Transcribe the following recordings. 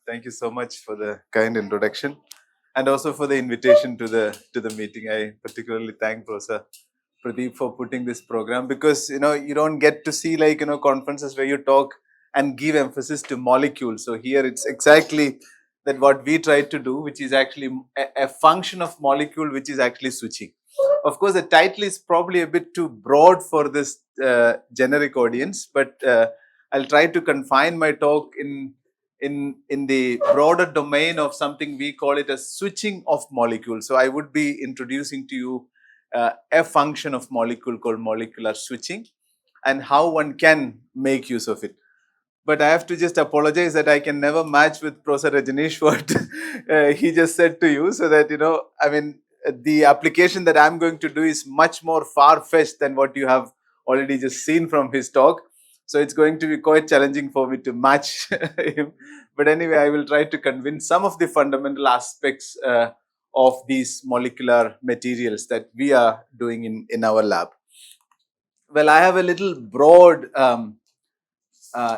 Thank you so much for the kind introduction and also for the invitation to the meeting. I particularly thank Professor Pradeep for putting this program because you don't get to see conferences where you talk and give emphasis to molecules. So here it's exactly that what we try to do, which is actually a function of molecule, which is actually switching. Of course, the title is probably a bit too broad for this generic audience, but I'll try to confine my talk in the broader domain of something we call it as switching of molecules. So I would be introducing to you a function of molecule called molecular switching and how one can make use of it. But I have to just apologize that I can never match with Professor Rajneesh what he just said to you, so that the application that I'm going to do is much more far-fetched than what you have already just seen from his talk. So it's going to be quite challenging for me to match him. But anyway, I will try to convince some of the fundamental aspects of these molecular materials that we are doing in our lab. Well, I have a little broad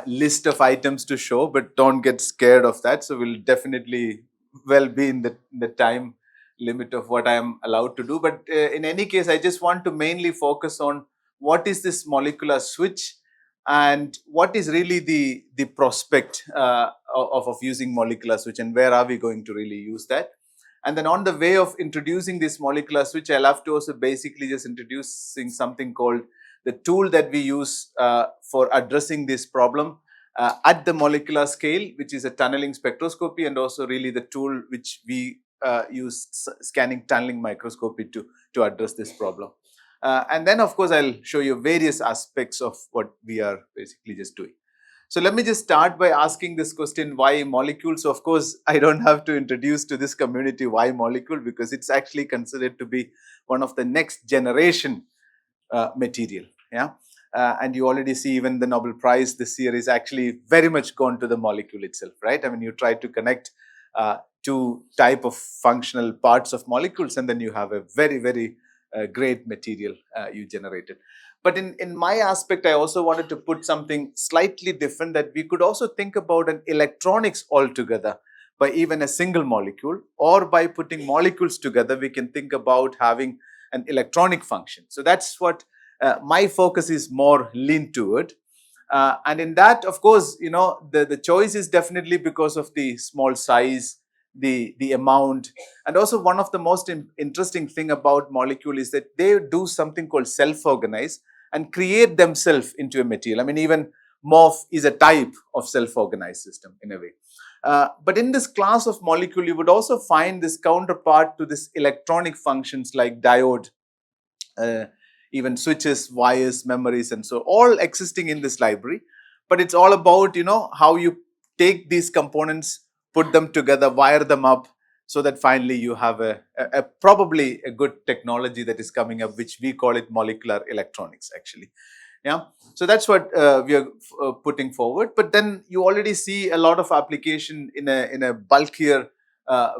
list of items to show, but don't get scared of that. So we'll definitely well be in the time limit of what I am allowed to do. But in any case, I just want to mainly focus on what is this molecular switch and what is really the prospect of using molecular switch and where are we going to really use that. And then on the way of introducing this molecular switch, I'll have to also basically just introducing something called the tool that we use for addressing this problem at the molecular scale, which is a tunneling spectroscopy, and also really the tool which we use scanning tunneling microscopy to address this problem. And then, of course, I'll show you various aspects of what we are basically just doing. So let me just start by asking this question, why molecules? So of course, I don't have to introduce to this community why molecule, because it's actually considered to be one of the next generation material. Yeah. And you already see even the Nobel Prize this year is actually very much gone to the molecule itself, right? I mean, you try to connect two type of functional parts of molecules, and then you have a very, very great material you generated. But in my aspect, I also wanted to put something slightly different, that we could also think about an electronics altogether by even a single molecule, or by putting molecules together, we can think about having an electronic function. So that's what my focus is more lean toward. And in that, of course, the choice is definitely because of the small size, the amount, and also one of the most interesting thing about molecule is that they do something called self-organize and create themselves into a material. I mean, even morph is a type of self-organized system in a way. But in this class of molecule, you would also find this counterpart to this electronic functions like diode, even switches, wires, memories, and so all existing in this library. But it's all about, how you take these components, put them together, wire them up, so that finally you have a probably a good technology that is coming up, which we call it molecular electronics actually. Yeah. So that's what we are putting forward. But then you already see a lot of application in a bulkier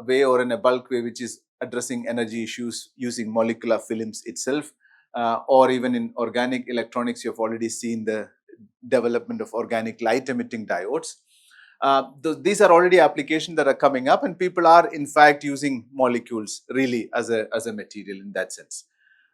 way, or in a bulk way, which is addressing energy issues using molecular films itself. Or even in organic electronics, you've already seen the development of organic light emitting diodes. These are already applications that are coming up, and people are in fact using molecules really as a material in that sense.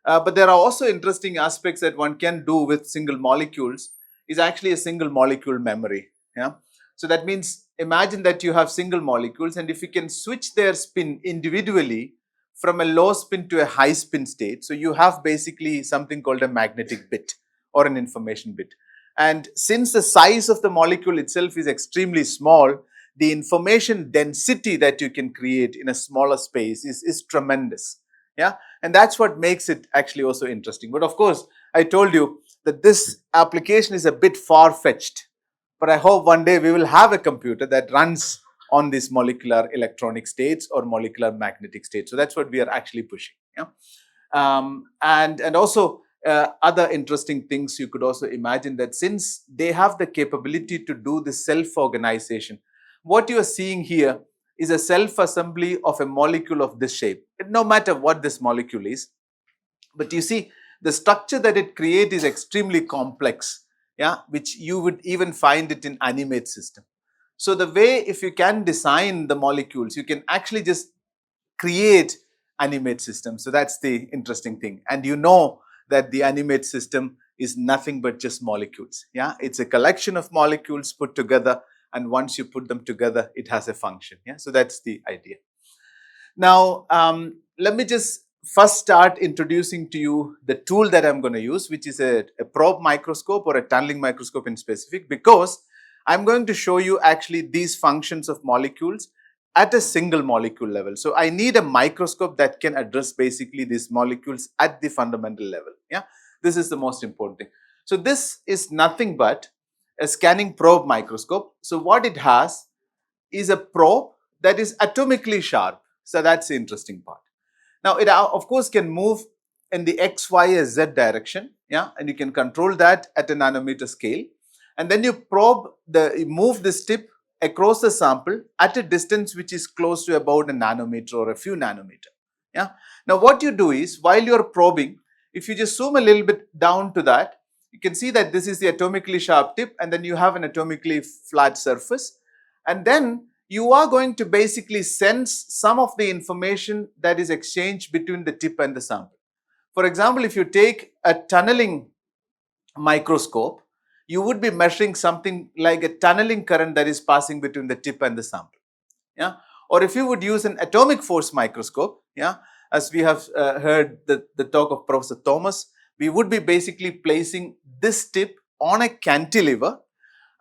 But there are also interesting aspects that one can do with single molecules, is actually a single molecule memory. Yeah. So that means, imagine that you have single molecules, and if you can switch their spin individually from a low spin to a high spin state, so you have basically something called a magnetic bit or an information bit. And since the size of the molecule itself is extremely small, the information density that you can create in a smaller space is tremendous. Yeah. And that's what makes it actually also interesting. But of course, I told you that this application is a bit far-fetched. But I hope one day we will have a computer that runs on these molecular electronic states or molecular magnetic states. So that's what we are actually pushing. Yeah. And also other interesting things, you could also imagine that since they have the capability to do the self-organization, what you are seeing here is a self-assembly of a molecule of this shape, no matter what this molecule is. But you see, the structure that it creates is extremely complex, yeah, which you would even find it in animate system. So the way, if you can design the molecules, you can actually just create animate systems. So that's the interesting thing. And you know that the animate system is nothing but just molecules. Yeah, it's a collection of molecules put together, and once you put them together, it has a function. Yeah, so that's the idea. Now, let me just first start introducing to you the tool that I'm going to use, which is a probe microscope or a tunneling microscope in specific, because I'm going to show you actually these functions of molecules at a single molecule level. So I need a microscope that can address basically these molecules at the fundamental level. Yeah, this is the most important thing. So this is nothing but a scanning probe microscope. So what it has is a probe that is atomically sharp. So that's the interesting part. Now it of course can move in the X, Y, or Z direction. Yeah, and you can control that at a nanometer scale. And then you move this tip across the sample at a distance which is close to about a nanometer or a few nanometer. Yeah. Now what you do is, while you're probing, if you just zoom a little bit down to that, you can see that this is the atomically sharp tip, and then you have an atomically flat surface. And then you are going to basically sense some of the information that is exchanged between the tip and the sample. For example, if you take a tunneling microscope, you would be measuring something like a tunneling current that is passing between the tip and the sample. Yeah. Or if you would use an atomic force microscope, yeah, as we have heard the talk of Professor Thomas, we would be basically placing this tip on a cantilever.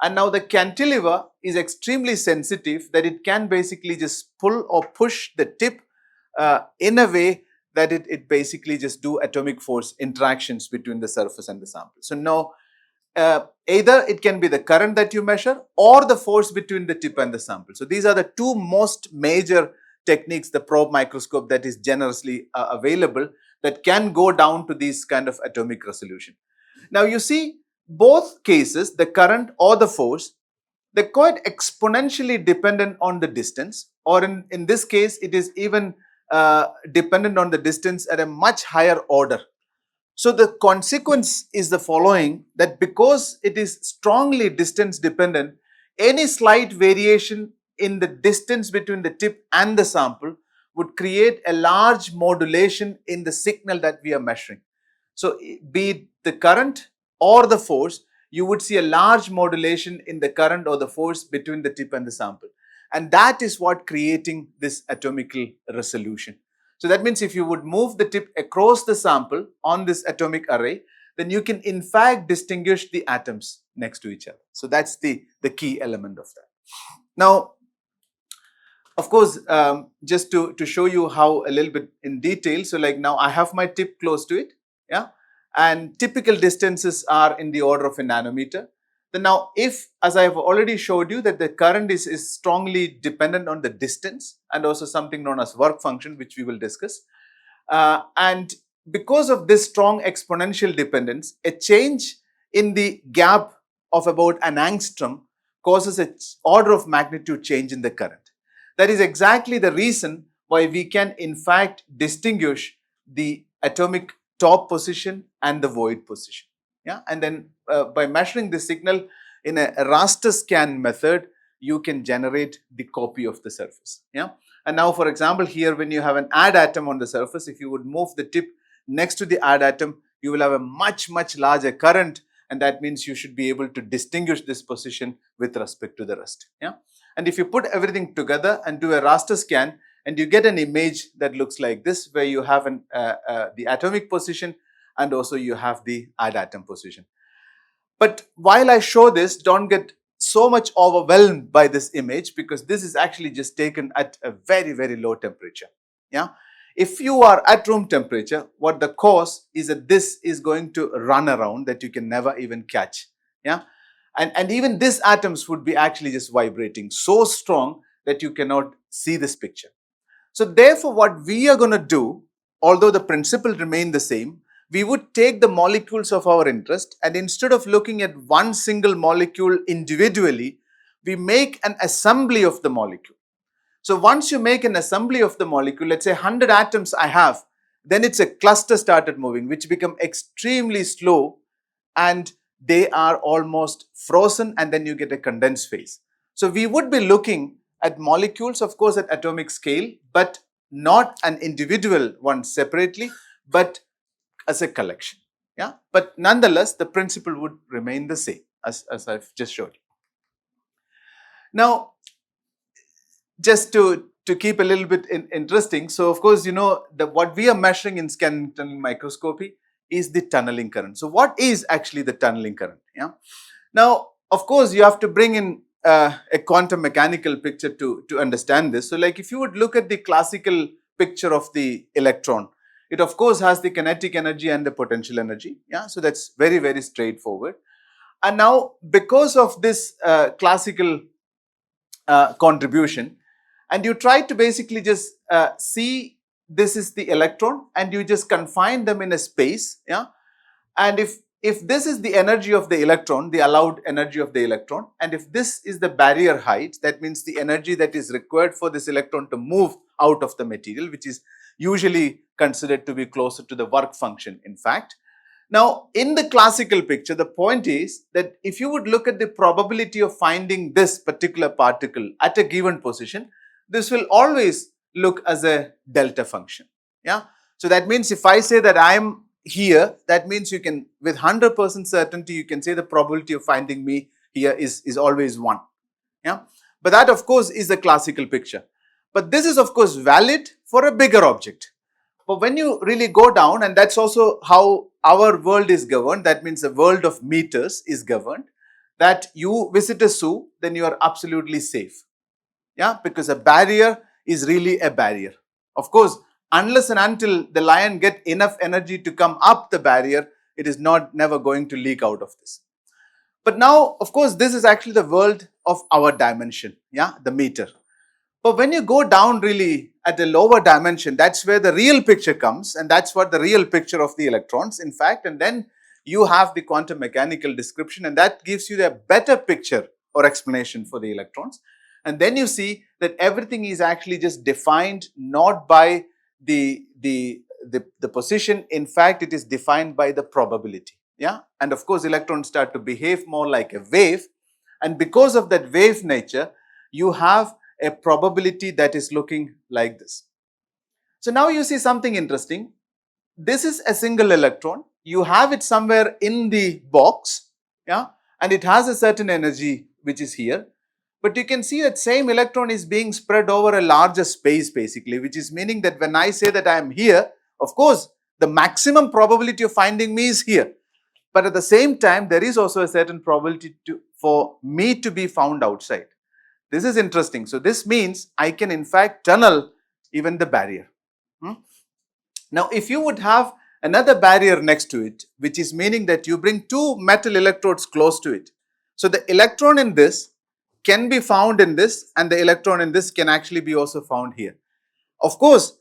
And now the cantilever is extremely sensitive that it can basically just pull or push the tip in a way that it basically just do atomic force interactions between the surface and the sample. So now either it can be the current that you measure or the force between the tip and the sample. So these are the two most major techniques, the probe microscope that is generously available, that can go down to these kind of atomic resolution. Now you see, both cases, the current or the force, they're quite exponentially dependent on the distance, or in this case, it is even dependent on the distance at a much higher order. So the consequence is the following, that because it is strongly distance dependent, any slight variation in the distance between the tip and the sample would create a large modulation in the signal that we are measuring. So be it the current or the force, you would see a large modulation in the current or the force between the tip and the sample. And that is what creating this atomical resolution. So that means if you would move the tip across the sample on this atomic array, then you can in fact distinguish the atoms next to each other. So that's the key element of that. Now, of course, just to show you how a little bit in detail, so like now I have my tip close to it, yeah, and typical distances are in the order of a nanometer. Then now, if, as I have already showed you, that the current is strongly dependent on the distance and also something known as work function, which we will discuss. And because of this strong exponential dependence, a change in the gap of about an angstrom causes an order of magnitude change in the current. That is exactly the reason why we can in fact distinguish the atomic top position and the void position. Yeah, and then by measuring the signal in a raster scan method, you can generate the copy of the surface. Yeah, and now, for example, here when you have an add atom on the surface, if you would move the tip next to the add atom, you will have a much larger current, and that means you should be able to distinguish this position with respect to the rest. Yeah, and if you put everything together and do a raster scan, and you get an image that looks like this, where you have the atomic position and also you have the add atom position. But while I show this, don't get so much overwhelmed by this image, because this is actually just taken at a very low temperature. Yeah, if you are at room temperature, what the cause is that this is going to run around that you can never even catch. Yeah, and even these atoms would be actually just vibrating so strong that you cannot see this picture. So therefore, what we are going to do, although the principle remain the same, we would take the molecules of our interest, and instead of looking at one single molecule individually, we make an assembly of the molecule. So once you make an assembly of the molecule, let's say 100 atoms I have, then it's a cluster started moving, which become extremely slow, and they are almost frozen, and then you get a condensed phase. So we would be looking at molecules, of course, at atomic scale, but not an individual one separately, but as a collection. Yeah, but nonetheless, the principle would remain the same as I've just showed you. Now, just to keep a little bit interesting, so of course, you know, what we are measuring in scanning tunneling microscopy is the tunneling current. So what is actually the tunneling current? Yeah. Now, of course, you have to bring in a quantum mechanical picture to understand this. So like if you would look at the classical picture of the electron, it of course has the kinetic energy and the potential energy. Yeah, so that's very, very straightforward. And now because of this classical contribution, and you try to basically just see this is the electron and you just confine them in a space. Yeah, and if this is the energy of the electron, the allowed energy of the electron, and if this is the barrier height, that means the energy that is required for this electron to move out of the material, which is usually considered to be closer to the work function, in fact. Now, in the classical picture, the point is that if you would look at the probability of finding this particular particle at a given position, this will always look as a delta function. Yeah. So that means if I say that I am here, that means you can, with 100% certainty, you can say the probability of finding me here is always 1. Yeah. But that of course is the classical picture. But this is of course valid for a bigger object. But when you really go down, and that's also how our world is governed, that means the world of meters is governed, that you visit a zoo, then you are absolutely safe. Yeah, because a barrier is really a barrier. Of course, unless and until the lion get enough energy to come up the barrier, it is never going to leak out of this. But now, of course, this is actually the world of our dimension, yeah, the meter. But when you go down really at a lower dimension, that's where the real picture comes, and that's what the real picture of the electrons, in fact, and then you have the quantum mechanical description, and that gives you a better picture or explanation for the electrons. And then you see that everything is actually just defined not by the position, in fact, it is defined by the probability. Yeah, and of course, electrons start to behave more like a wave, and because of that wave nature, you have a probability that is looking like this. So now you see something interesting. This is a single electron. You have it somewhere in the box, yeah, and it has a certain energy which is here. But you can see that same electron is being spread over a larger space basically, which is meaning that when I say that I am here, of course, the maximum probability of finding me is here. But at the same time, there is also a certain probability for me to be found outside. This is interesting. So this means I can in fact tunnel even the barrier. Now, if you would have another barrier next to it, which is meaning that you bring two metal electrodes close to it. So the electron in this can be found in this, and the electron in this can actually be also found here. Of course,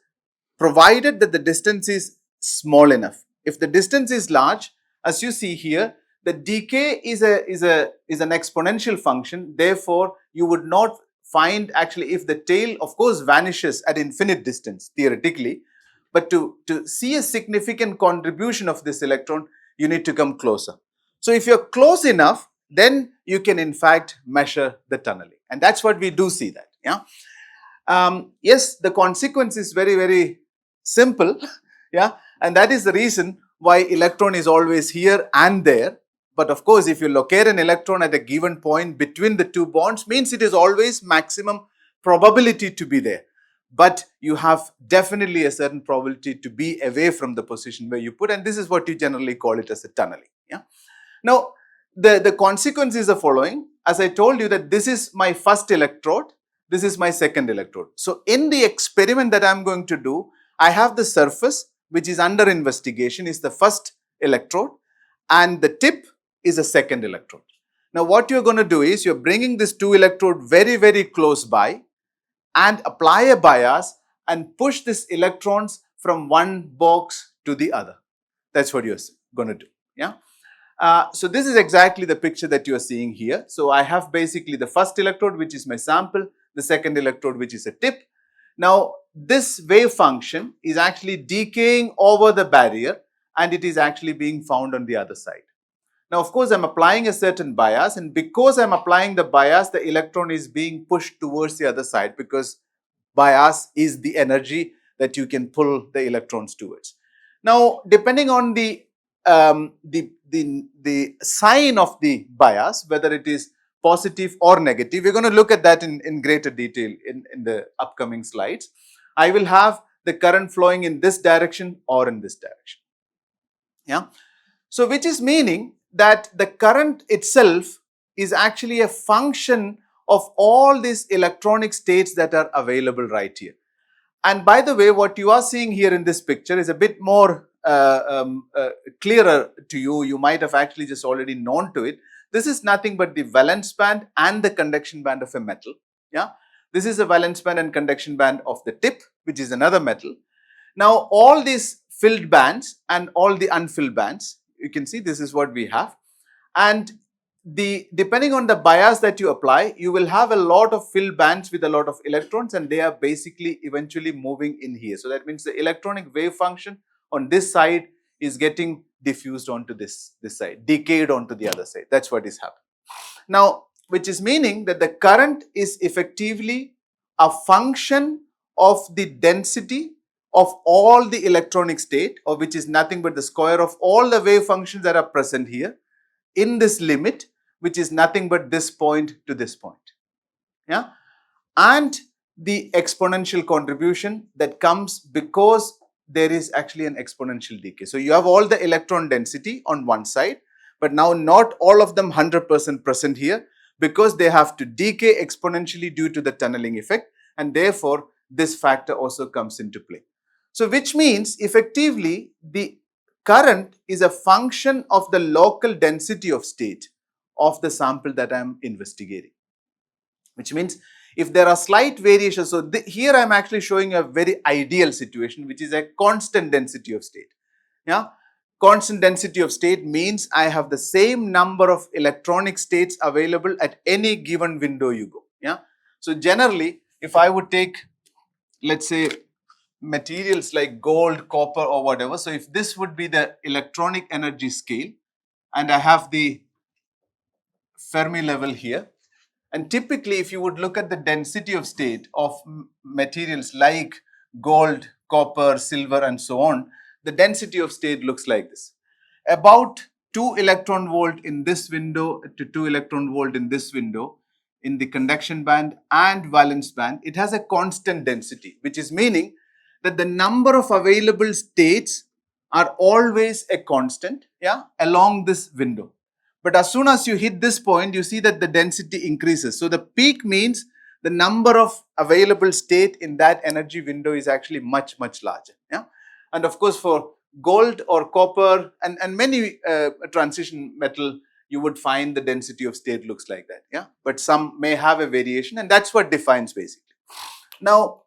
provided that the distance is small enough. If the distance is large, as you see here, the decay is an exponential function. Therefore, you would not find actually if the tail of course vanishes at infinite distance theoretically, but to see a significant contribution of this electron, you need to come closer. So if you're close enough, then you can in fact measure the tunneling, and that's what we do see that. Yeah. Yes, the consequence is very, very simple. Yeah, and that is the reason why electron is always here and there. But of course, if you locate an electron at a given point between the two bonds, means it is always maximum probability to be there. But you have definitely a certain probability to be away from the position where you put, and this is what you generally call it as a tunneling. Yeah. Now, the consequence is the following. As I told you that this is my first electrode, this is my second electrode. So in the experiment that I'm going to do, I have the surface which is under investigation is the first electrode, and the tip is a second electrode. Now what you're going to do is you're bringing this two electrode very, very close by and apply a bias and push these electrons from one box to the other. That's what you're going to do. Yeah. So this is exactly the picture that you are seeing here. So I have basically the first electrode, which is my sample, the second electrode, which is a tip. Now this wave function is actually decaying over the barrier, and it is actually being found on the other side. Now, of course, I'm applying a certain bias, and because I'm applying the bias, the electron is being pushed towards the other side, because bias is the energy that you can pull the electrons towards. Now, depending on the sign of the bias, whether it is positive or negative, we're going to look at that in greater detail in the upcoming slides. I will have the current flowing in this direction or in this direction. Yeah. So, which is meaning that the current itself is actually a function of all these electronic states that are available right here. And by the way, what you are seeing here in this picture is a bit more clearer to you. You might have actually just already known to it. This is nothing but the valence band and the conduction band of a metal. Yeah, this is the valence band and conduction band of the tip, which is another metal. Now, all these filled bands and all the unfilled bands, you can see this is what we have. And depending on the bias that you apply, you will have a lot of filled bands with a lot of electrons, and they are basically eventually moving in here. So that means the electronic wave function on this side is getting diffused onto this side, decayed onto the other side. That's what is happening. Now, which is meaning that the current is effectively a function of the density of all the electronic state, or which is nothing but the square of all the wave functions that are present here in this limit, which is nothing but this point to this point. Yeah, and the exponential contribution that comes because there is actually an exponential decay. So you have all the electron density on one side, but now not all of them 100% present here, because they have to decay exponentially due to the tunneling effect, and therefore this factor also comes into play. So which means effectively the current is a function of the local density of state of the sample that I am investigating. Which means if there are slight variations, so here I am actually showing a very ideal situation, which is a constant density of state. Yeah, constant density of state means I have the same number of electronic states available at any given window you go. Yeah, so generally, if I would take, let's say, materials like gold, copper or whatever. So if this would be the electronic energy scale, and I have the Fermi level here, and typically if you would look at the density of state of materials like gold, copper, silver and so on, the density of state looks like this. About 2 electron volt in this window to 2 electron volt in this window, in the conduction band and valence band, it has a constant density, which is meaning that the number of available states are always a constant, yeah, along this window. But as soon as you hit this point, you see that the density increases. So the peak means the number of available state in that energy window is actually much, much larger. Yeah, and of course for gold or copper and many transition metal, you would find the density of state looks like that. Yeah, but some may have a variation, and that's what defines basically. Now,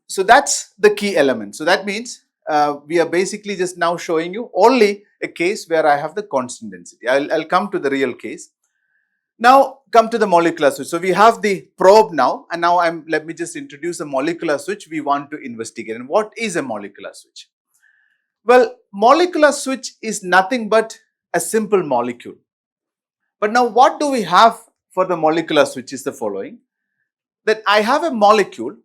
so that's the key element. So that means we are basically just now showing you only a case where I have the constant density. I'll come to the real case. Now come to the molecular switch. So we have the probe now, and now let me just introduce a molecular switch we want to investigate. And what is a molecular switch? Well, molecular switch is nothing but a simple molecule. But now what do we have for the molecular switch is the following, that I have a molecule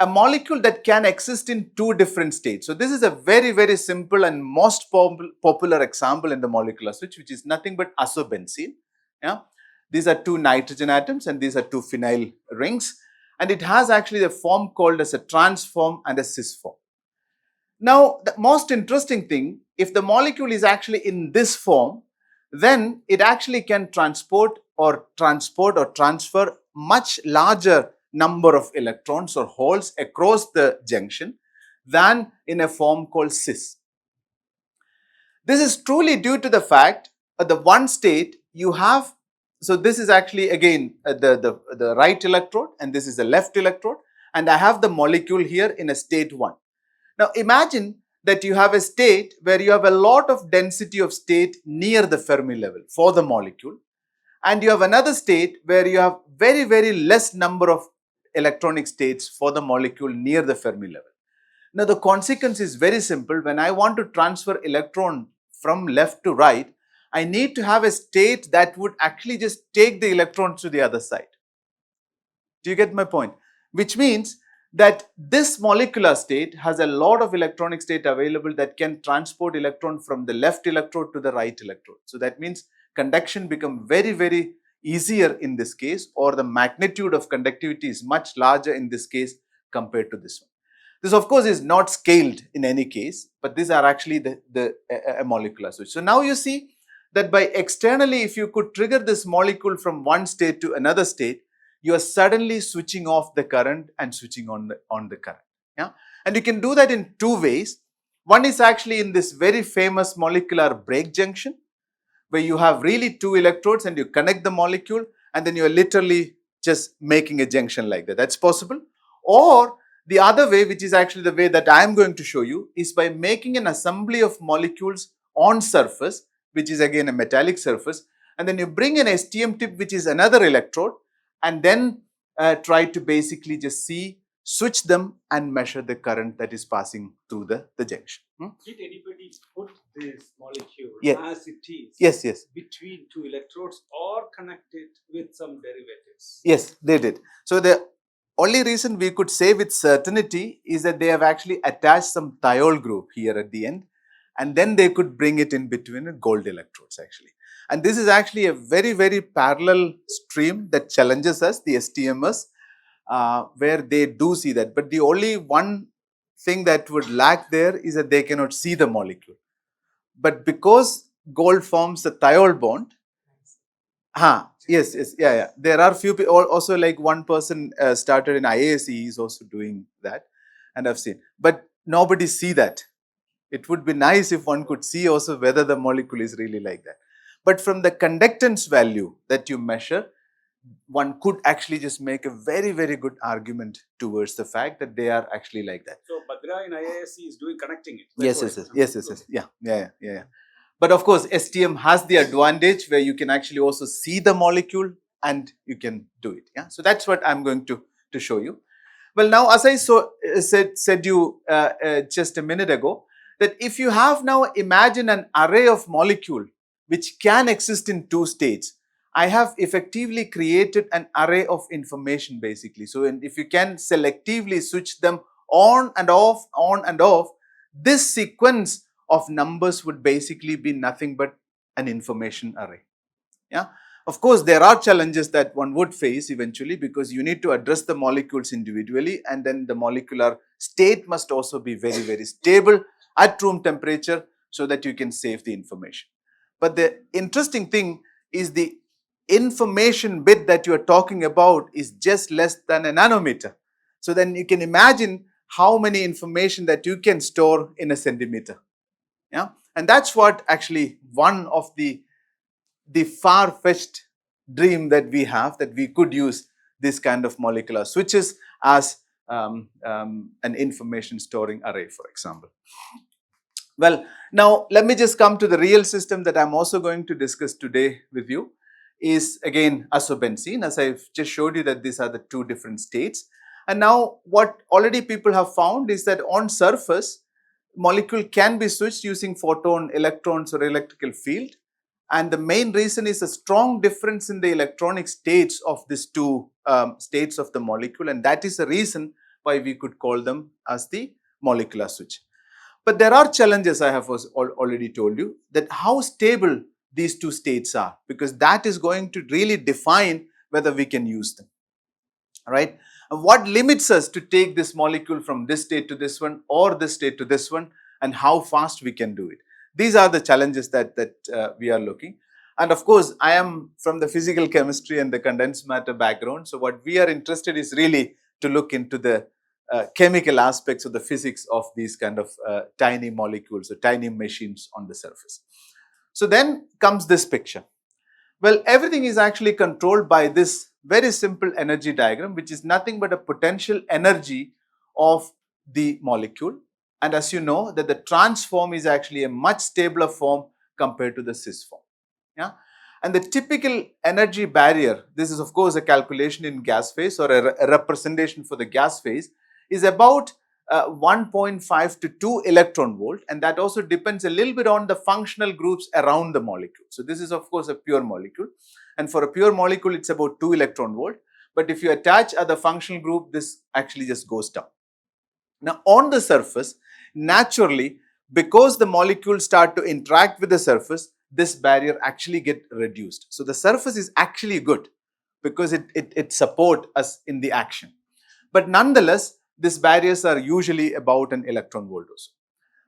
that can exist in 2 different states. So this is a very, very simple and most popular example in the molecular switch, which is nothing but azobenzene. Yeah, these are 2 nitrogen atoms and these are 2 phenyl rings, and it has actually a form called as a trans form and a cis form. Now, the most interesting thing, if the molecule is actually in this form, then it actually can transport or transfer much larger number of electrons or holes across the junction than in a form called cis. This is truly due to the fact that the one state you have, so this is actually again the right electrode and this is the left electrode, and I have the molecule here in a state 1. Now imagine that you have a state where you have a lot of density of state near the Fermi level for the molecule, and you have another state where you have very, very less number of electronic states for the molecule near the Fermi level. Now the consequence is very simple. When I want to transfer electron from left to right, I need to have a state that would actually just take the electrons to the other side. Do you get my point? Which means that this molecular state has a lot of electronic state available that can transport electron from the left electrode to the right electrode. So that means conduction become very, very easier in this case, or the magnitude of conductivity is much larger in this case compared to this one. This of course is not scaled in any case, but these are actually a molecular switch. So now you see that by externally, if you could trigger this molecule from one state to another state, you are suddenly switching off the current and switching on the current. Yeah, and you can do that in two ways. One is actually in this very famous molecular break junction, where you have really two electrodes and you connect the molecule, and then you are literally just making a junction like that. That's possible. Or the other way, which is actually the way that I am going to show you, is by making an assembly of molecules on surface, which is again a metallic surface, and then you bring an STM tip, which is another electrode, and then try to basically just switch them and measure the current that is passing through the junction. Did anybody put this molecule as it is yes between two electrodes or connect it with some derivatives? Yes, they did. So the only reason we could say with certainty is that they have actually attached some thiol group here at the end, and then they could bring it in between gold electrodes actually. And this is actually a very, very parallel stream that challenges us, the STMers, where they do see that. But the only one thing that would lack there is that they cannot see the molecule. But because gold forms a thiol bond, yes, yeah. There are few people, also like one person started in IISc, he is also doing that, and I've seen. But nobody see that. It would be nice if one could see also whether the molecule is really like that. But from the conductance value that you measure, one could actually just make a very, very good argument towards the fact that they are actually like that. So Bhadra in IISc is doing connecting it. Yes. Yeah. But of course, STM has the advantage where you can actually also see the molecule and you can do it. Yeah. So that's what I'm going to show you. Well, now as I said you just a minute ago, that if you have now imagine an array of molecule which can exist in two states, I have effectively created an array of information basically. So if you can selectively switch them on and off, this sequence of numbers would basically be nothing but an information array. Yeah. Of course, there are challenges that one would face eventually, because you need to address the molecules individually, and then the molecular state must also be very, very stable at room temperature so that you can save the information. But the interesting thing is the information bit that you are talking about is just less than a nanometer. So then you can imagine how many information that you can store in a centimeter. Yeah, and that's what actually one of the far-fetched dream that we have, that we could use this kind of molecular switches as an information storing array, for example. Well, now let me just come to the real system that I'm also going to discuss today with you. Is again azobenzene, as I've just showed you that these are the two different states. And now what already people have found is that on surface, molecule can be switched using photon, electrons or electrical field. And the main reason is a strong difference in the electronic states of these two states of the molecule, and that is the reason why we could call them as the molecular switch. But there are challenges, I have already told you, that how stable these two states are, because that is going to really define whether we can use them. Right? And what limits us to take this molecule from this state to this one, or this state to this one, and how fast we can do it. These are the challenges that we are looking. And of course, I am from the physical chemistry and the condensed matter background. So what we are interested is really to look into the chemical aspects of the physics of these kind of tiny molecules or tiny machines on the surface. So then comes this picture. Well, everything is actually controlled by this very simple energy diagram, which is nothing but a potential energy of the molecule. And as you know, that the trans form is actually a much stabler form compared to the cis form. Yeah. And the typical energy barrier, this is of course a calculation in gas phase or a representation for the gas phase, is about 1.5 to 2 electron volt, and that also depends a little bit on the functional groups around the molecule. So this is of course a pure molecule, and for a pure molecule it's about 2 electron volt, but if you attach other functional group, this actually just goes down. Now on the surface, naturally, because the molecules start to interact with the surface, this barrier actually get reduced. So the surface is actually good because it supports us in the action. But nonetheless, these barriers are usually about an electron volt or so.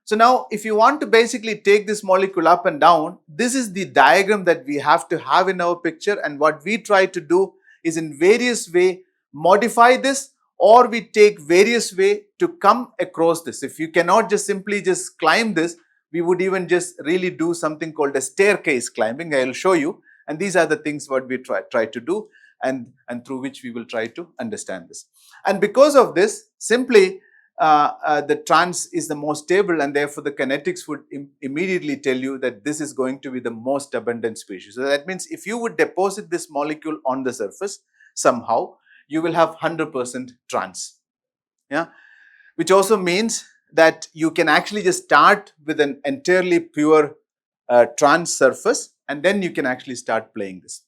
So now if you want to basically take this molecule up and down, this is the diagram that we have to have in our picture, and what we try to do is in various way modify this, or we take various way to come across this. If you cannot just simply just climb this, we would even just really do something called a staircase climbing. I will show you, and these are the things what we try to do, and through which we will try to understand this. And because of this, simply the trans is the most stable, and therefore the kinetics would immediately tell you that this is going to be the most abundant species. So that means if you would deposit this molecule on the surface somehow, you will have 100% trans. Yeah, which also means that you can actually just start with an entirely pure trans surface, and then you can actually start playing this.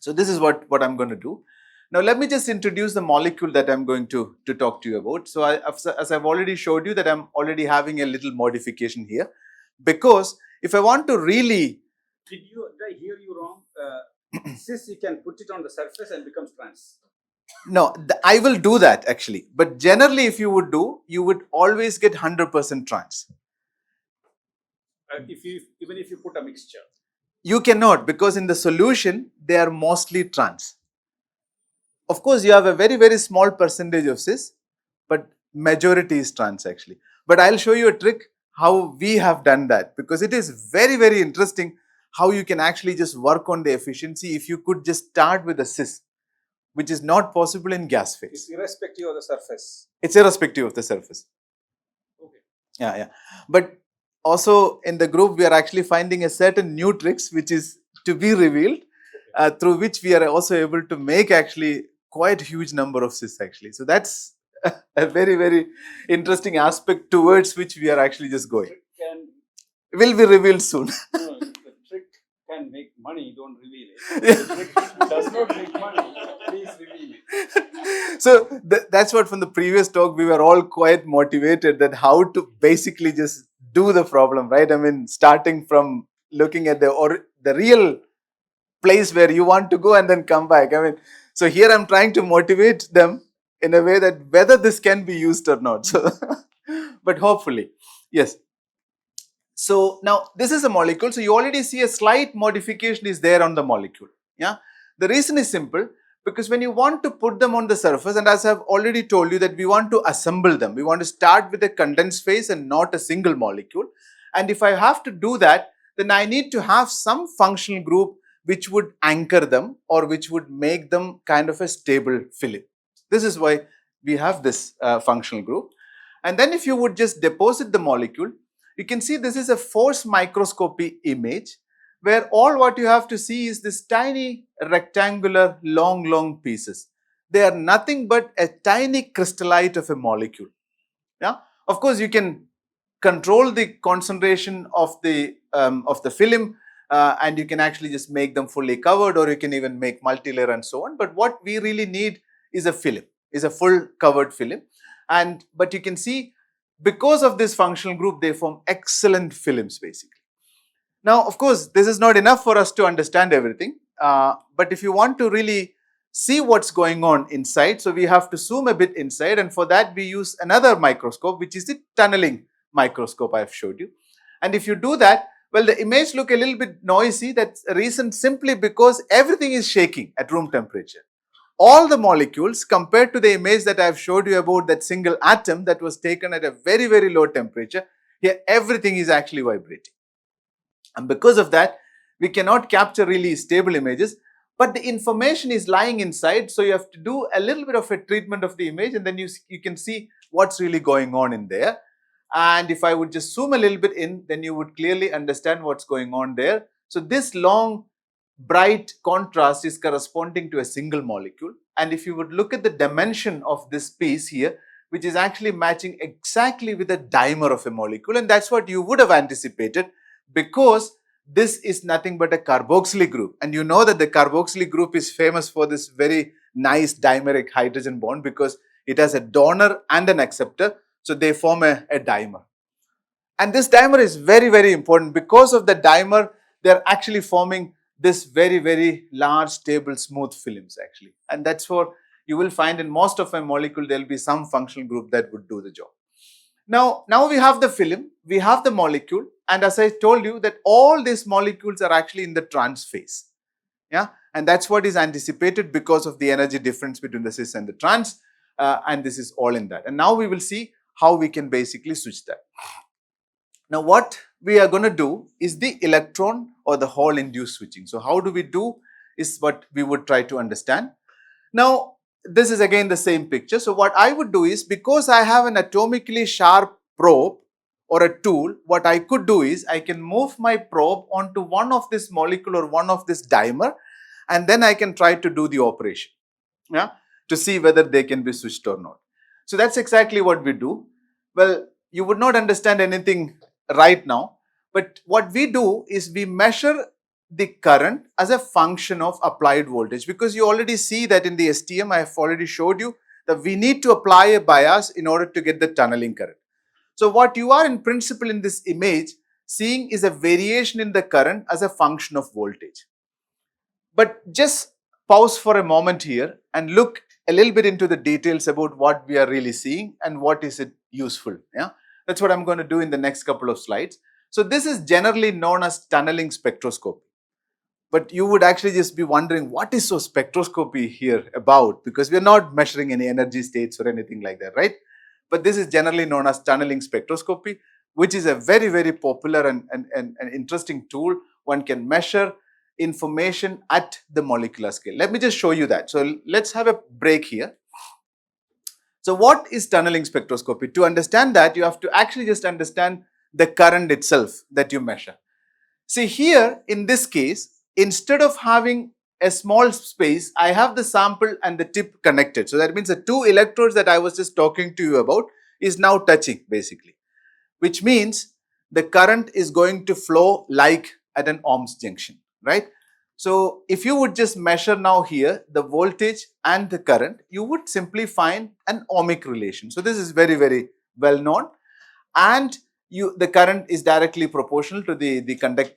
So this is what I'm going to do. Now let me just introduce the molecule that I'm going to talk to you about. So as I've already showed you that I'm already having a little modification here, because if I want to really... Did I hear you wrong? Cis, you can put it on the surface and becomes trans. No, I will do that actually. But generally if you would do, you would always get 100% trans. Even if you put a mixture. You cannot, because in the solution, they are mostly trans. Of course, you have a very, very small percentage of cis, but majority is trans actually. But I'll show you a trick how we have done that, because it is very, very interesting how you can actually just work on the efficiency if you could just start with a cis, which is not possible in gas phase. It's irrespective of the surface. It's irrespective of the surface. Okay. Yeah. But also in the group, we are actually finding a certain new tricks which is to be revealed, through which we are also able to make actually quite a huge number of cis actually. So that's a very, very interesting aspect towards which we are actually just going. Will be revealed soon. No, the trick can make money, don't reveal it. The trick does not make money, please reveal it. So that's what from the previous talk we were all quite motivated that how to basically just do the problem, right? I mean, starting from looking at the real place where you want to go and then come back. I mean, so here I'm trying to motivate them in a way that whether this can be used or not. So, but hopefully, yes. So now this is a molecule. So you already see a slight modification is there on the molecule. Yeah. The reason is simple, because when you want to put them on the surface, and as I've already told you that we want to assemble them, we want to start with a condensed phase and not a single molecule. And if I have to do that, then I need to have some functional group which would anchor them or which would make them kind of a stable film. This is why we have this functional group. And then if you would just deposit the molecule, you can see this is a force microscopy image where all what you have to see is this tiny rectangular long pieces. They are nothing but a tiny crystallite of a molecule. Yeah, of course you can control the concentration of the film, and you can actually just make them fully covered, or you can even make multi-layer and so on. But what we really need is a film, is a full covered film. But you can see because of this functional group, they form excellent films basically. Now, of course, this is not enough for us to understand everything, but if you want to really see what's going on inside, so we have to zoom a bit inside, and for that we use another microscope, which is the tunneling microscope I have showed you. And if you do that, well, the image look a little bit noisy. That's a reason simply because everything is shaking at room temperature. All the molecules compared to the image that I have showed you about that single atom that was taken at a very, very low temperature, here everything is actually vibrating. And because of that, we cannot capture really stable images, but the information is lying inside. So you have to do a little bit of a treatment of the image, and then you can see what's really going on in there. And if I would just zoom a little bit in, then you would clearly understand what's going on there. So this long, bright contrast is corresponding to a single molecule. And if you would look at the dimension of this piece here, which is actually matching exactly with the dimer of a molecule, and that's what you would have anticipated, because this is nothing but a carboxylic group, and you know that the carboxylic group is famous for this very nice dimeric hydrogen bond because it has a donor and an acceptor, so they form a dimer. And this dimer is very, very important. Because of the dimer, they are actually forming this very, very large, stable, smooth films actually. And that's what you will find in most of a molecule, there will be some functional group that would do the job. Now we have the film, we have the molecule, and as I told you that all these molecules are actually in the trans phase. Yeah, and that's what is anticipated because of the energy difference between the cis and the trans, and this is all in that. And now we will see how we can basically switch that. Now what we are going to do is the electron or the Hall induced switching. So how do we do is what we would try to understand. Now this is again the same picture. So what I would do is, because I have an atomically sharp probe or a tool, what I could do is I can move my probe onto one of this molecule or one of this dimer, and then I can try to do the operation, yeah, to see whether they can be switched or not. So that's exactly what we do. Well, you would not understand anything right now, but what we do is we measure the current as a function of applied voltage, because you already see that in the STM I have already showed you that we need to apply a bias in order to get the tunneling current. So what you are in principle in this image seeing is a variation in the current as a function of voltage. But just pause for a moment here and look a little bit into the details about what we are really seeing and what is it useful. Yeah, that's what I'm going to do in the next couple of slides. So this is generally known as tunneling spectroscopy. But you would actually just be wondering, what is so spectroscopy here about? Because we are not measuring any energy states or anything like that, right? But this is generally known as tunneling spectroscopy, which is a very, very popular and interesting tool. One can measure information at the molecular scale. Let me just show you that. So let's have a break here. So what is tunneling spectroscopy? To understand that, you have to actually just understand the current itself that you measure. See here, in this case, instead of having a small space, I have the sample and the tip connected. So that means the two electrodes that I was just talking to you about is now touching basically, which means the current is going to flow like at an ohms junction, right? So if you would just measure now here the voltage and the current, you would simply find an ohmic relation. So this is very, very well known, and the current is directly proportional to the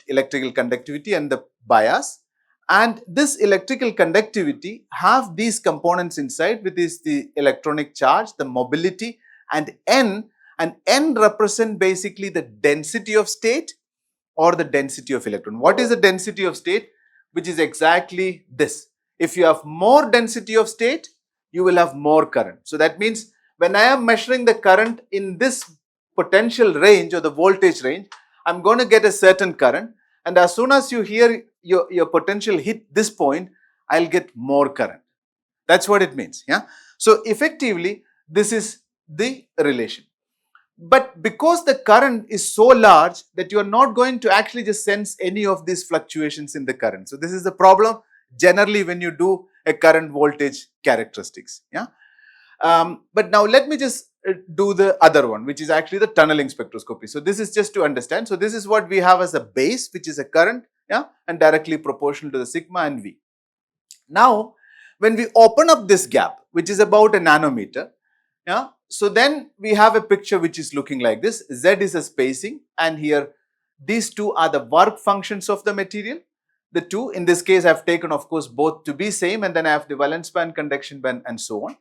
electrical conductivity and the bias. And this electrical conductivity have these components inside, which is the electronic charge, the mobility, and N. And N represent basically the density of state or the density of electron. What is the density of state? Which is exactly this. If you have more density of state, you will have more current. So that means when I am measuring the current in this potential range or the voltage range, I'm going to get a certain current, and as soon as you hear your potential hit this point, I'll get more current. That's what it means. Yeah. So effectively, this is the relation. But because the current is so large that you are not going to actually just sense any of these fluctuations in the current. So this is the problem generally when you do a current voltage characteristics. Yeah. But now let me just do the other one, which is actually the tunneling spectroscopy. So this is just to understand. So this is what we have as a base, which is a current, yeah, and directly proportional to the sigma and V. Now, when we open up this gap, which is about a nanometer, yeah, so then we have a picture which is looking like this. Z is a spacing, and here these two are the work functions of the material. The two, in this case, I have taken, of course, both to be same, and then I have the valence band, conduction band, and so on.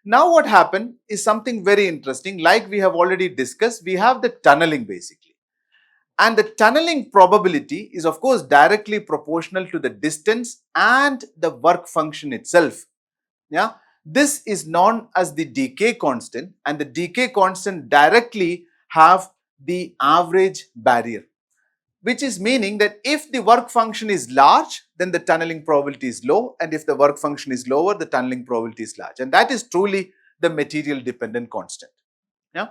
Now what happened is something very interesting. Like we have already discussed, we have the tunneling basically. And the tunneling probability is of course directly proportional to the distance and the work function itself. Yeah, this is known as the decay constant, and the decay constant directly have the average barrier, which is meaning that if the work function is large, then the tunneling probability is low, and if the work function is lower, the tunneling probability is large, and that is truly the material dependent constant. Yeah.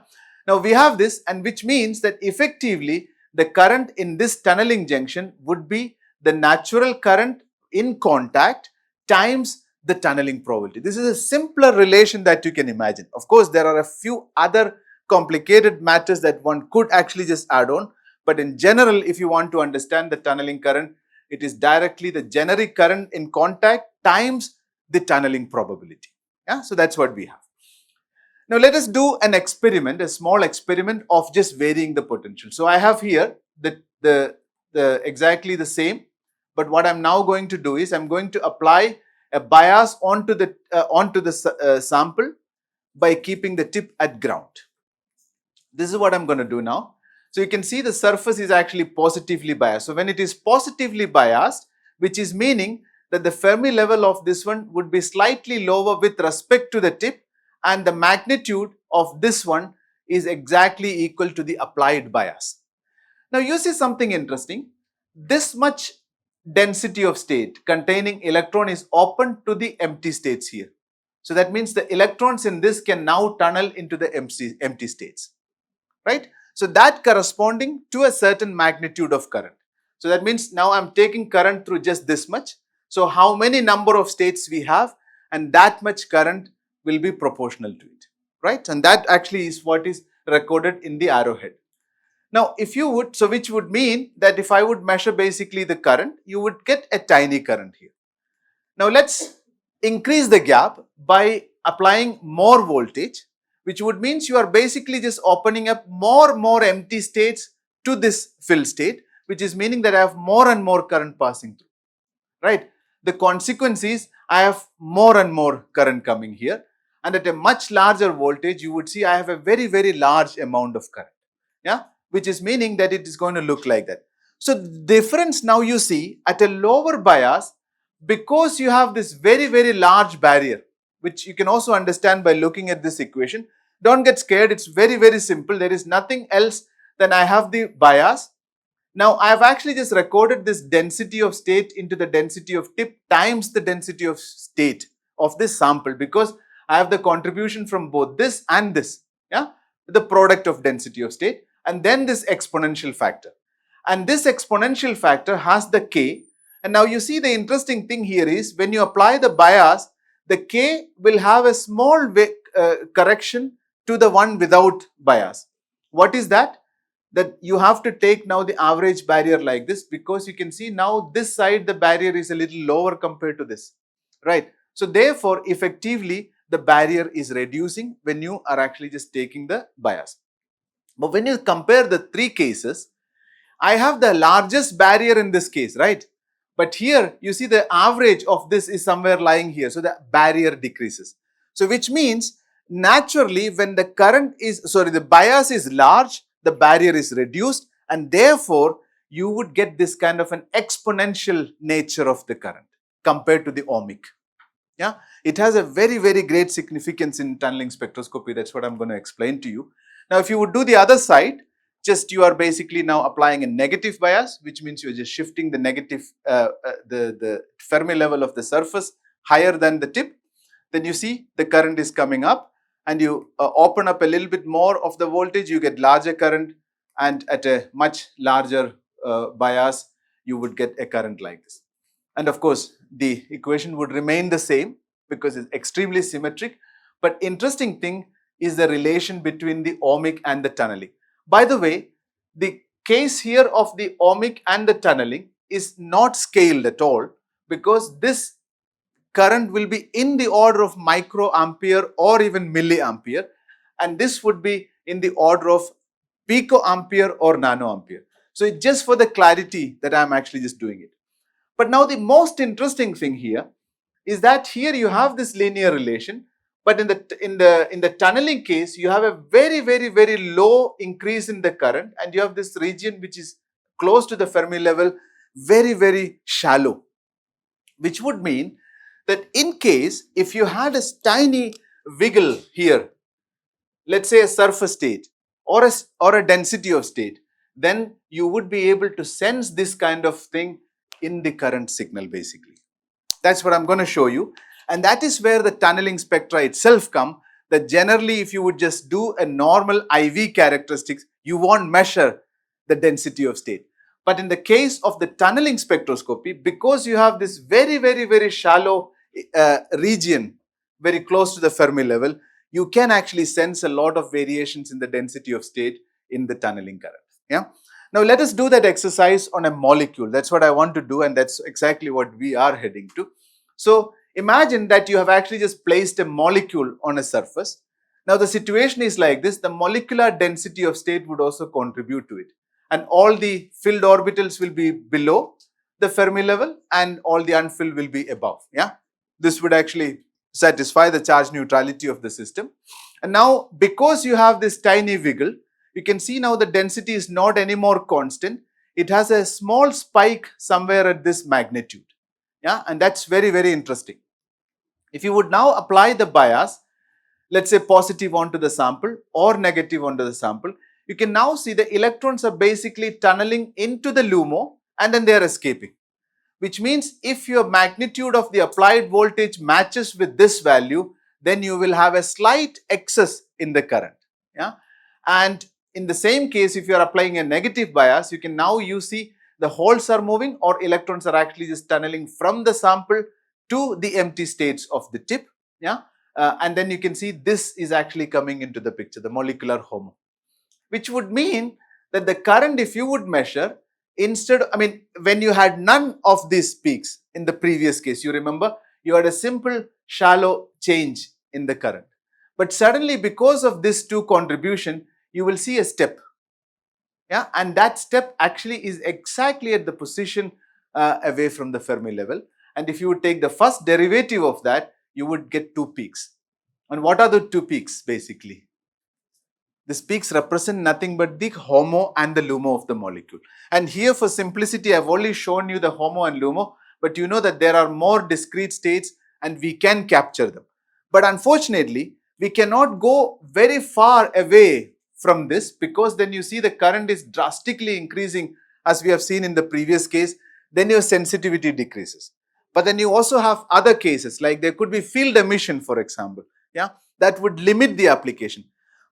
Now we have this, and which means that effectively the current in this tunneling junction would be the natural current in contact times the tunneling probability. This is a simpler relation that you can imagine. Of course, there are a few other complicated matters that one could actually just add on, but in general, if you want to understand the tunneling current, it is directly the generic current in contact times the tunneling probability. Yeah, so that's what we have. Now let us do an experiment, a small experiment of just varying the potential. So I have here the exactly the same, but what I'm now going to do is I'm going to apply a bias onto the sample by keeping the tip at ground. This is what I'm going to do now. So you can see the surface is actually positively biased. So when it is positively biased, which is meaning that the Fermi level of this one would be slightly lower with respect to the tip, and the magnitude of this one is exactly equal to the applied bias. Now you see something interesting. This much density of state containing electron is open to the empty states here. So that means the electrons in this can now tunnel into the empty states, right? So that corresponding to a certain magnitude of current. So that means now I'm taking current through just this much. So how many number of states we have, and that much current will be proportional to it, right? And that actually is what is recorded in the arrowhead. Now, if you would, so which would mean that if I would measure basically the current, you would get a tiny current here. Now, let's increase the gap by applying more voltage, which would means you are basically just opening up more empty states to this filled state, which is meaning that I have more and more current passing through, right? The consequence is I have more and more current coming here, and at a much larger voltage, you would see I have a very large amount of current, yeah, which is meaning that it is going to look like that. So the difference now you see at a lower bias, because you have this very large barrier, which you can also understand by looking at this equation. Don't get scared, it's very simple. There is nothing else than I have the bias. Now I have actually just recorded this density of state into the density of tip times the density of state of this sample, because I have the contribution from both this and this, yeah, the product of density of state, and then this exponential factor. And this exponential factor has the k. And now you see the interesting thing here is when you apply the bias, the k will have a small correction to the one without bias. What is that? That you have to take now the average barrier like this, because you can see now this side the barrier is a little lower compared to this, right? So therefore, effectively the barrier is reducing when you are actually just taking the bias. But when you compare the three cases, I have the largest barrier in this case, right? But here you see the average of this is somewhere lying here. So the barrier decreases. So which means naturally when the the bias is large, the barrier is reduced, and therefore you would get this kind of an exponential nature of the current compared to the ohmic. Yeah, it has a very great significance in tunneling spectroscopy. That's what I'm going to explain to you. Now, if you would do the other side, just you are basically now applying a negative bias, which means you're just shifting the negative, the Fermi level of the surface higher than the tip. Then you see the current is coming up, and you open up a little bit more of the voltage, you get larger current, and at a much larger bias, you would get a current like this. And of course, the equation would remain the same because it's extremely symmetric. But interesting thing is the relation between the ohmic and the tunneling. By the way, the case here of the ohmic and the tunneling is not scaled at all, because this current will be in the order of microampere or even milliampere, and this would be in the order of picoampere or nanoampere. So it's just for the clarity that I'm actually just doing it. But now the most interesting thing here is that here you have this linear relation, but in the tunneling case, you have a very low increase in the current, and you have this region which is close to the Fermi level, very shallow, which would mean that in case if you had a tiny wiggle here, let's say a surface state or a density of state, then you would be able to sense this kind of thing in the current signal basically. That's what I'm going to show you. And that is where the tunneling spectra itself come, that generally if you would just do a normal IV characteristics, you won't measure the density of state. But in the case of the tunneling spectroscopy, because you have this very shallow region very close to the Fermi level, you can actually sense a lot of variations in the density of state in the tunneling current. Yeah. Now let us do that exercise on a molecule. That's what I want to do, and that's exactly what we are heading to. So imagine that you have actually just placed a molecule on a surface. Now the situation is like this: the molecular density of state would also contribute to it, and all the filled orbitals will be below the Fermi level and all the unfilled will be above. Yeah, this would actually satisfy the charge neutrality of the system. And now because you have this tiny wiggle, you can see now the density is not anymore constant. It has a small spike somewhere at this magnitude. Yeah, and that's very, very interesting. If you would now apply the bias, let's say positive onto the sample or negative onto the sample, you can now see the electrons are basically tunneling into the LUMO and then they are escaping. Which means if your magnitude of the applied voltage matches with this value, then you will have a slight excess in the current. Yeah, and in the same case, if you are applying a negative bias, you can now see the holes are moving or electrons are actually just tunneling from the sample to the empty states of the tip. Yeah, and then you can see this is actually coming into the picture, the molecular HOMO, which would mean that the current, if you would measure, instead, I mean, when you had none of these peaks in the previous case, you remember, you had a simple shallow change in the current. But suddenly, because of this two contribution, you will see a step. Yeah, and that step actually is exactly at the position away from the Fermi level. And if you would take the first derivative of that, you would get two peaks. And what are the two peaks basically? These peaks represent nothing but the HOMO and the LUMO of the molecule. And here for simplicity, I've only shown you the HOMO and LUMO, but you know that there are more discrete states and we can capture them. But unfortunately, we cannot go very far away from this because then you see the current is drastically increasing as we have seen in the previous case, then your sensitivity decreases. But then you also have other cases like there could be field emission, for example, yeah, that would limit the application.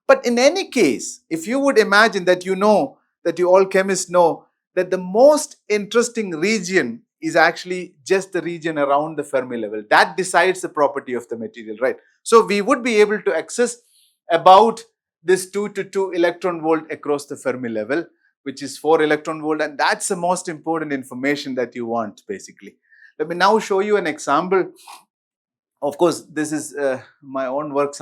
But in any case, if you would imagine that you know, that you all chemists know, that the most interesting region is actually just the region around the Fermi level. That decides the property of the material, right? So we would be able to access about this 2 to 2 electron volt across the Fermi level, which is 4 electron volt, and that's the most important information that you want basically. Let me now show you an example. Of course, this is my own work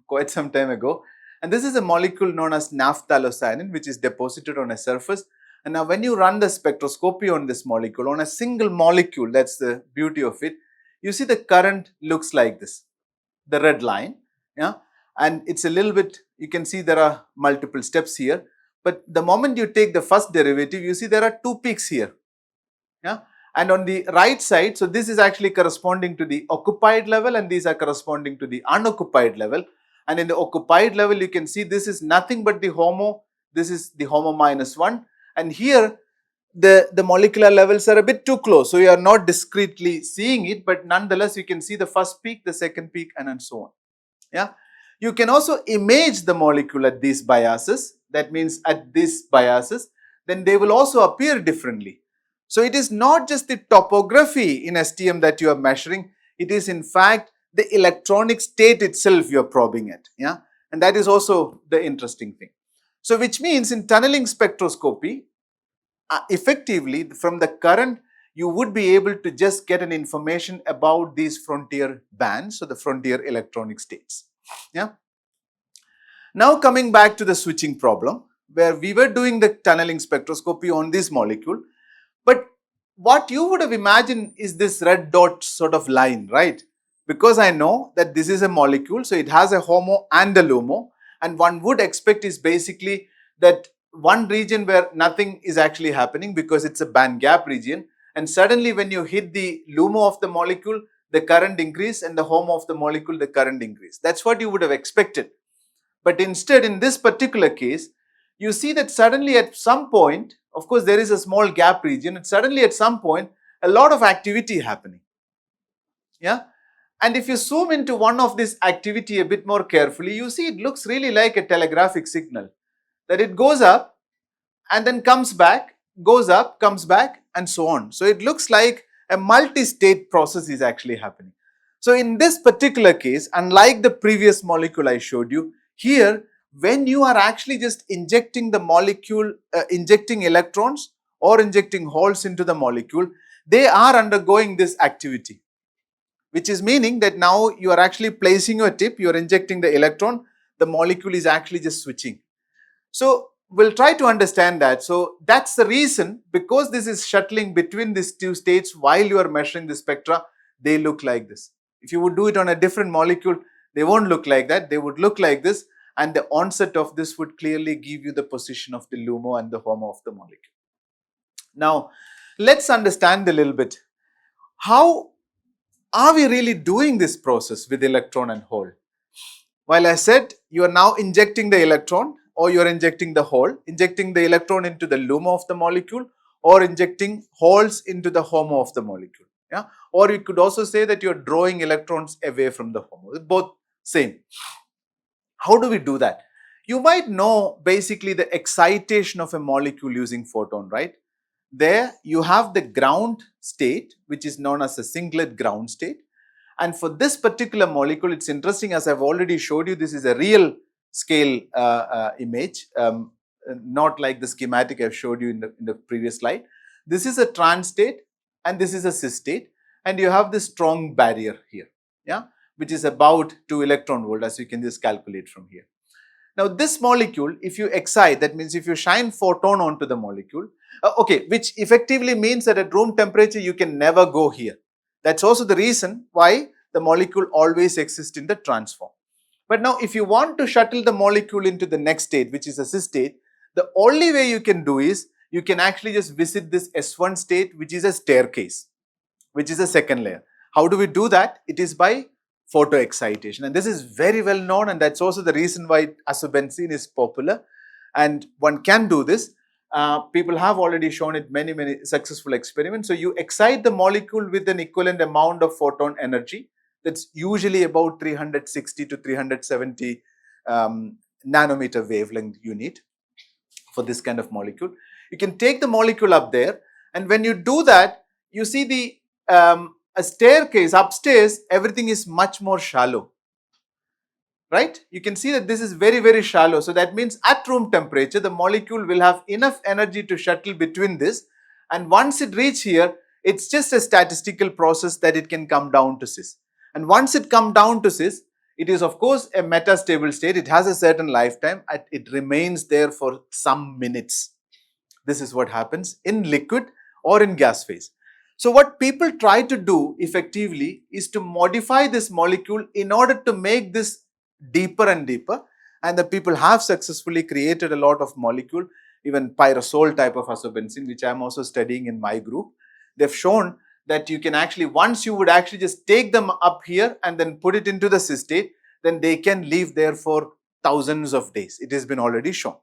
quite some time ago. And this is a molecule known as naphthalocyanin, which is deposited on a surface. And now when you run the spectroscopy on this molecule, on a single molecule, that's the beauty of it, you see the current looks like this, the red line. Yeah, and it's a little bit, you can see there are multiple steps here. But the moment you take the first derivative, you see there are two peaks here. Yeah, and on the right side, so this is actually corresponding to the occupied level and these are corresponding to the unoccupied level. And in the occupied level, you can see this is nothing but the HOMO, this is the HOMO minus 1. And here, the molecular levels are a bit too close. So you are not discretely seeing it, but nonetheless, you can see the first peak, the second peak, and so on. Yeah, you can also image the molecule at these biases. That means at these biases, then they will also appear differently. So it is not just the topography in STM that you are measuring, it is in fact the electronic state itself you are probing at. Yeah, and that is also the interesting thing. So which means in tunneling spectroscopy, effectively from the current, you would be able to just get an information about these frontier bands, so the frontier electronic states. Yeah. Now coming back to the switching problem, where we were doing the tunneling spectroscopy on this molecule, but what you would have imagined is this red dot sort of line, right? Because I know that this is a molecule, so it has a HOMO and a LUMO, and one would expect is basically that one region where nothing is actually happening because it's a band gap region, and suddenly when you hit the LUMO of the molecule, the current increase, and the HOMO of the molecule, the current increase. That's what you would have expected. But instead, in this particular case, you see that suddenly at some point, of course, there is a small gap region, and suddenly at some point, a lot of activity happening. Yeah. And if you zoom into one of this activity a bit more carefully, you see it looks really like a telegraphic signal, that it goes up and then comes back, goes up, comes back, and so on. So it looks like a multi-state process is actually happening. So in this particular case, unlike the previous molecule I showed you, here when you are actually just injecting the molecule, injecting electrons or injecting holes into the molecule, they are undergoing this activity, which is meaning that now you are actually placing your tip, you are injecting the electron, the molecule is actually just switching. So we'll try to understand that. So that's the reason, because this is shuttling between these two states while you are measuring the spectra, they look like this. If you would do it on a different molecule, they won't look like that. They would look like this, and the onset of this would clearly give you the position of the LUMO and the HOMO of the molecule. Now, let's understand a little bit. How are we really doing this process with electron and hole? While I said you are now injecting the electron or you are injecting the hole, injecting the electron into the LUMO of the molecule or injecting holes into the HOMO of the molecule. Yeah? Or you could also say that you are drawing electrons away from the HOMO. Both same. How do we do that? You might know basically the excitation of a molecule using photon, right? There you have the ground state, which is known as a singlet ground state. And for this particular molecule, it's interesting, as I've already showed you, this is a real scale image, not like the schematic I've showed you in the previous slide. This is a trans state and this is a cis state, and you have this strong barrier here, yeah, which is about 2 electron volt, as you can just calculate from here. Now this molecule, if you excite, that means if you shine photon onto the molecule, okay, which effectively means that at room temperature you can never go here. That's also the reason why the molecule always exists in the trans form. But now if you want to shuttle the molecule into the next state, which is a cis state, the only way you can do is you can actually just visit this S1 state, which is a staircase, which is a second layer. How do we do that? It is by photo excitation, and this is very well known, and that's also the reason why azobenzene is popular, and one can do this. People have already shown it many successful experiments. So you excite the molecule with an equivalent amount of photon energy, that's usually about 360 to 370 nanometer wavelength you need for this kind of molecule. You can take the molecule up there, and when you do that, you see the a staircase upstairs, everything is much more shallow, right? You can see that this is very shallow. So that means at room temperature, the molecule will have enough energy to shuttle between this, and once it reaches here, it's just a statistical process that it can come down to cis. And once it comes down to cis, it is of course a metastable state. It has a certain lifetime, and it remains there for some minutes. This is what happens in liquid or in gas phase. So what people try to do effectively is to modify this molecule in order to make this deeper and deeper, and the people have successfully created a lot of molecule, even pyrosol type of azobenzene, which I am also studying in my group. They've shown that you can actually, once you would actually just take them up here and then put it into the cis state, then they can live there for thousands of days. It has been already shown.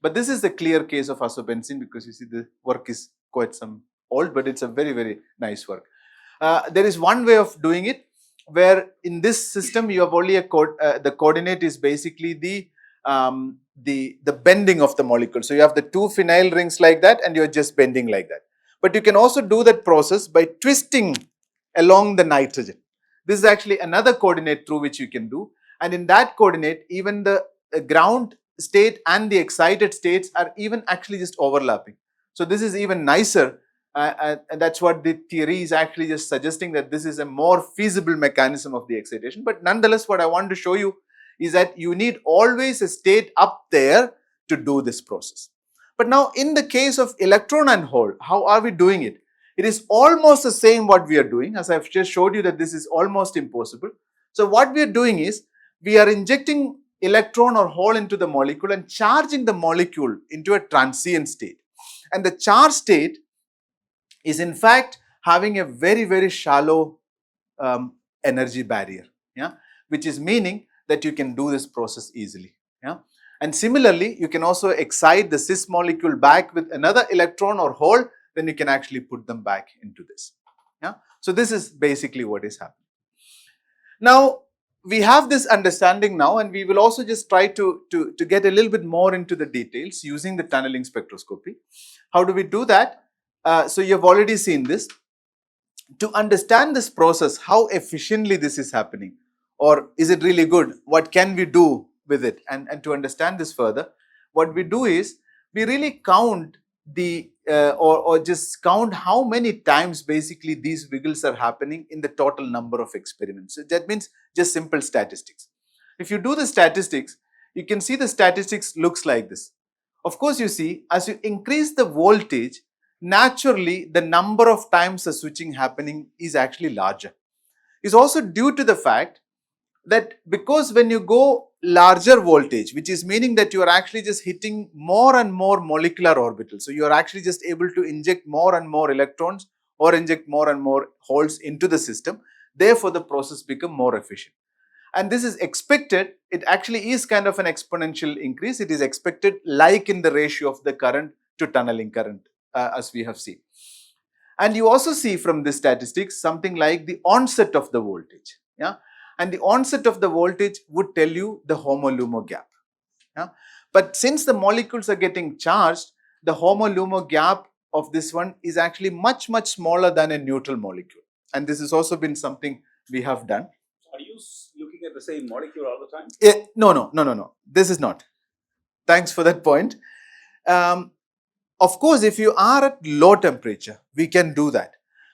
But this is the clear case of azobenzene, because you see the work is quite some old, but it's a very nice work. There is one way of doing it, where in this system you have only a the coordinate is basically the bending of the molecule. So you have the two phenyl rings like that, and you're just bending like that. But you can also do that process by twisting along the nitrogen. This is actually another coordinate through which you can do, and in that coordinate, even the ground state and the excited states are even actually just overlapping. So this is even nicer, and that's what the theory is actually just suggesting, that this is a more feasible mechanism of the excitation. But nonetheless, what I want to show you is that you need always a state up there to do this process. But now in the case of electron and hole, how are we doing it? It is almost the same what we are doing, as I've just showed you that this is almost impossible. So what we are doing is, we are injecting electron or hole into the molecule and charging the molecule into a transient state. And the charge state is in fact having a very shallow energy barrier, yeah, which is meaning that you can do this process easily, yeah. And similarly, you can also excite the cis molecule back with another electron or hole, then you can actually put them back into this, yeah. So this is basically what is happening. Now we have this understanding now, and we will also just try to get a little bit more into the details using the tunneling spectroscopy. How do we do that? So you have already seen this. to understand this process, how efficiently this is happening, or is it really good? What can we do with it? And to understand this further, what we do is we really count the or just count how many times basically these wiggles are happening in the total number of experiments. So that means just simple statistics. If you do the statistics, you can see the statistics looks like this. Of course, you see, as you increase the voltage, naturally the number of times the switching happening is actually larger. It's also due to the fact that because when you go larger voltage, which is meaning that you are actually just hitting more and more molecular orbitals, so you are actually just able to inject more and more electrons or inject more and more holes into the system, therefore the process become more efficient. And this is expected, it actually is kind of an exponential increase. It is expected like in the ratio of the current to tunneling current, as we have seen. And you also see from this statistics something like the onset of the voltage. Yeah, and the onset of the voltage would tell you the homo-LUMO gap. Yeah, but since the molecules are getting charged, the homo-LUMO gap of this one is actually much smaller than a neutral molecule. And this has also been something we have done. Are you looking at the same molecule all the time? No. This is not. Thanks for that point. Of course, if you are at low temperature, we can do that.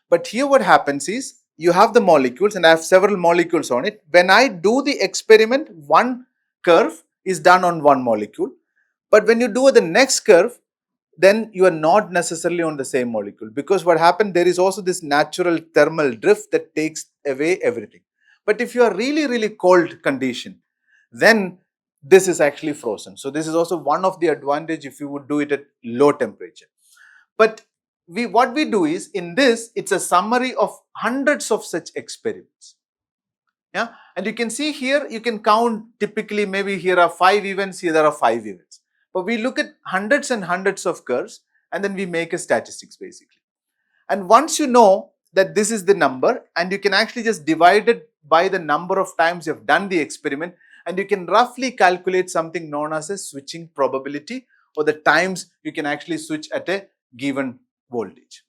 But here what happens is, you have the molecules and I have several molecules on it. When I do the experiment, one curve is done on one molecule. But when you do the next curve, then you are not necessarily on the same molecule, because what happened, there is also this natural thermal drift that takes away everything. But if you are really cold condition, then this is actually frozen. So this is also one of the advantage if you would do it at low temperature. But what we do is, in this, it's a summary of hundreds of such experiments. Yeah, and you can see here, you can count typically, maybe here are 5 events, here there are 5 events. But we look at hundreds and hundreds of curves and then we make a statistics basically. And once you know that this is the number, and you can actually just divide it by the number of times you have done the experiment, and you can roughly calculate something known as a switching probability, or the times you can actually switch at a given voltage.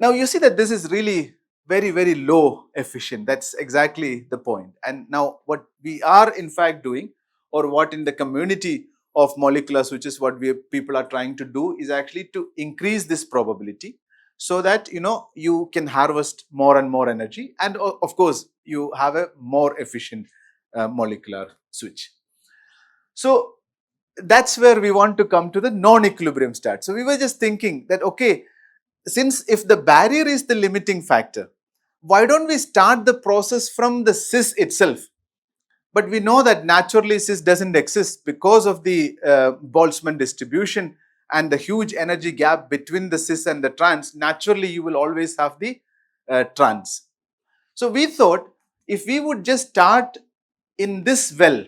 Now you see that this is really very low efficient. That's exactly the point. And now what we are in fact doing, or what in the community of molecular switches, what people are trying to do is actually to increase this probability, so that you can harvest more and more energy, and of course you have a more efficient molecular switch. So that's where we want to come to the non-equilibrium state. So we were just thinking that, okay, since if the barrier is the limiting factor, why don't we start the process from the cis itself? But we know that naturally cis doesn't exist because of the Boltzmann distribution and the huge energy gap between the cis and the trans. Naturally, you will always have the trans. So we thought, if we would just start in this well,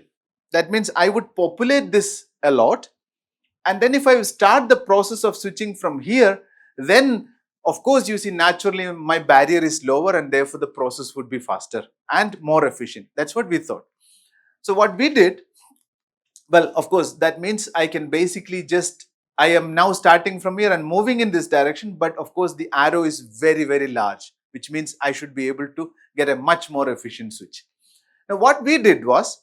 that means I would populate this a lot, and then if I start the process of switching from here, then of course you see naturally my barrier is lower, and therefore the process would be faster and more efficient. That's what we thought. So what we did, well, of course that means I can basically I am now starting from here and moving in this direction, but of course the arrow is very large, which means I should be able to get a much more efficient switch. Now what we did was,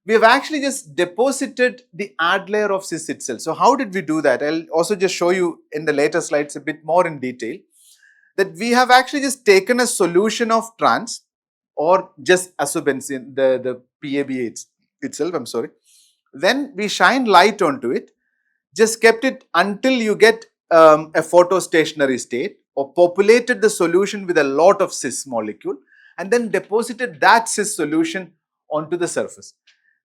we have actually just deposited the add layer of cis itself. So how did we do that? I'll also just show you in the later slides a bit more in detail, that we have actually just taken a solution of trans, or just asobenzene, the PABA itself, I'm sorry. Then we shine light onto it, just kept it until you get a photostationary state, or populated the solution with a lot of cis molecule, and then deposited that cis solution onto the surface.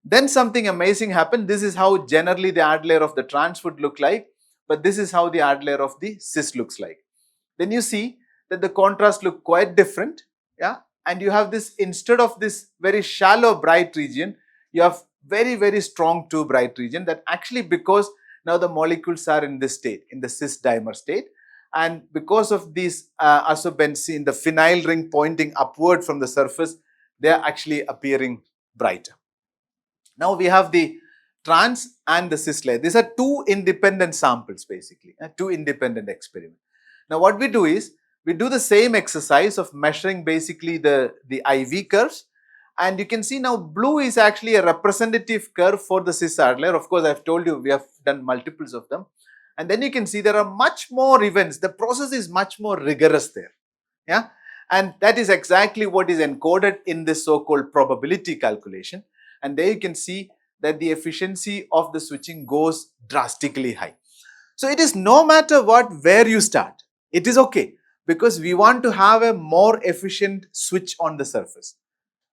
Then something amazing happened. This is how generally the add layer of the trans would look like, but this is how the add layer of the cis looks like. Then you see that the contrast look quite different, yeah, and you have this, instead of this very shallow bright region, you have very strong two bright region, that actually because now the molecules are in this state, in the cis dimer state, and because of these asobenzene, the phenyl ring pointing upward from the surface, they are actually appearing brighter. Now we have the trans and the cis layer. These are two independent samples basically, two independent experiments. Now what we do is, we do the same exercise of measuring basically the IV curves. And you can see now blue is actually a representative curve for the cis-Adler. Of course, I've told you we have done multiples of them. And then you can see there are much more events. The process is much more rigorous there. Yeah. And that is exactly what is encoded in this so-called probability calculation. And there you can see that the efficiency of the switching goes drastically high. So it is no matter what, where you start, it is okay, because we want to have a more efficient switch on the surface.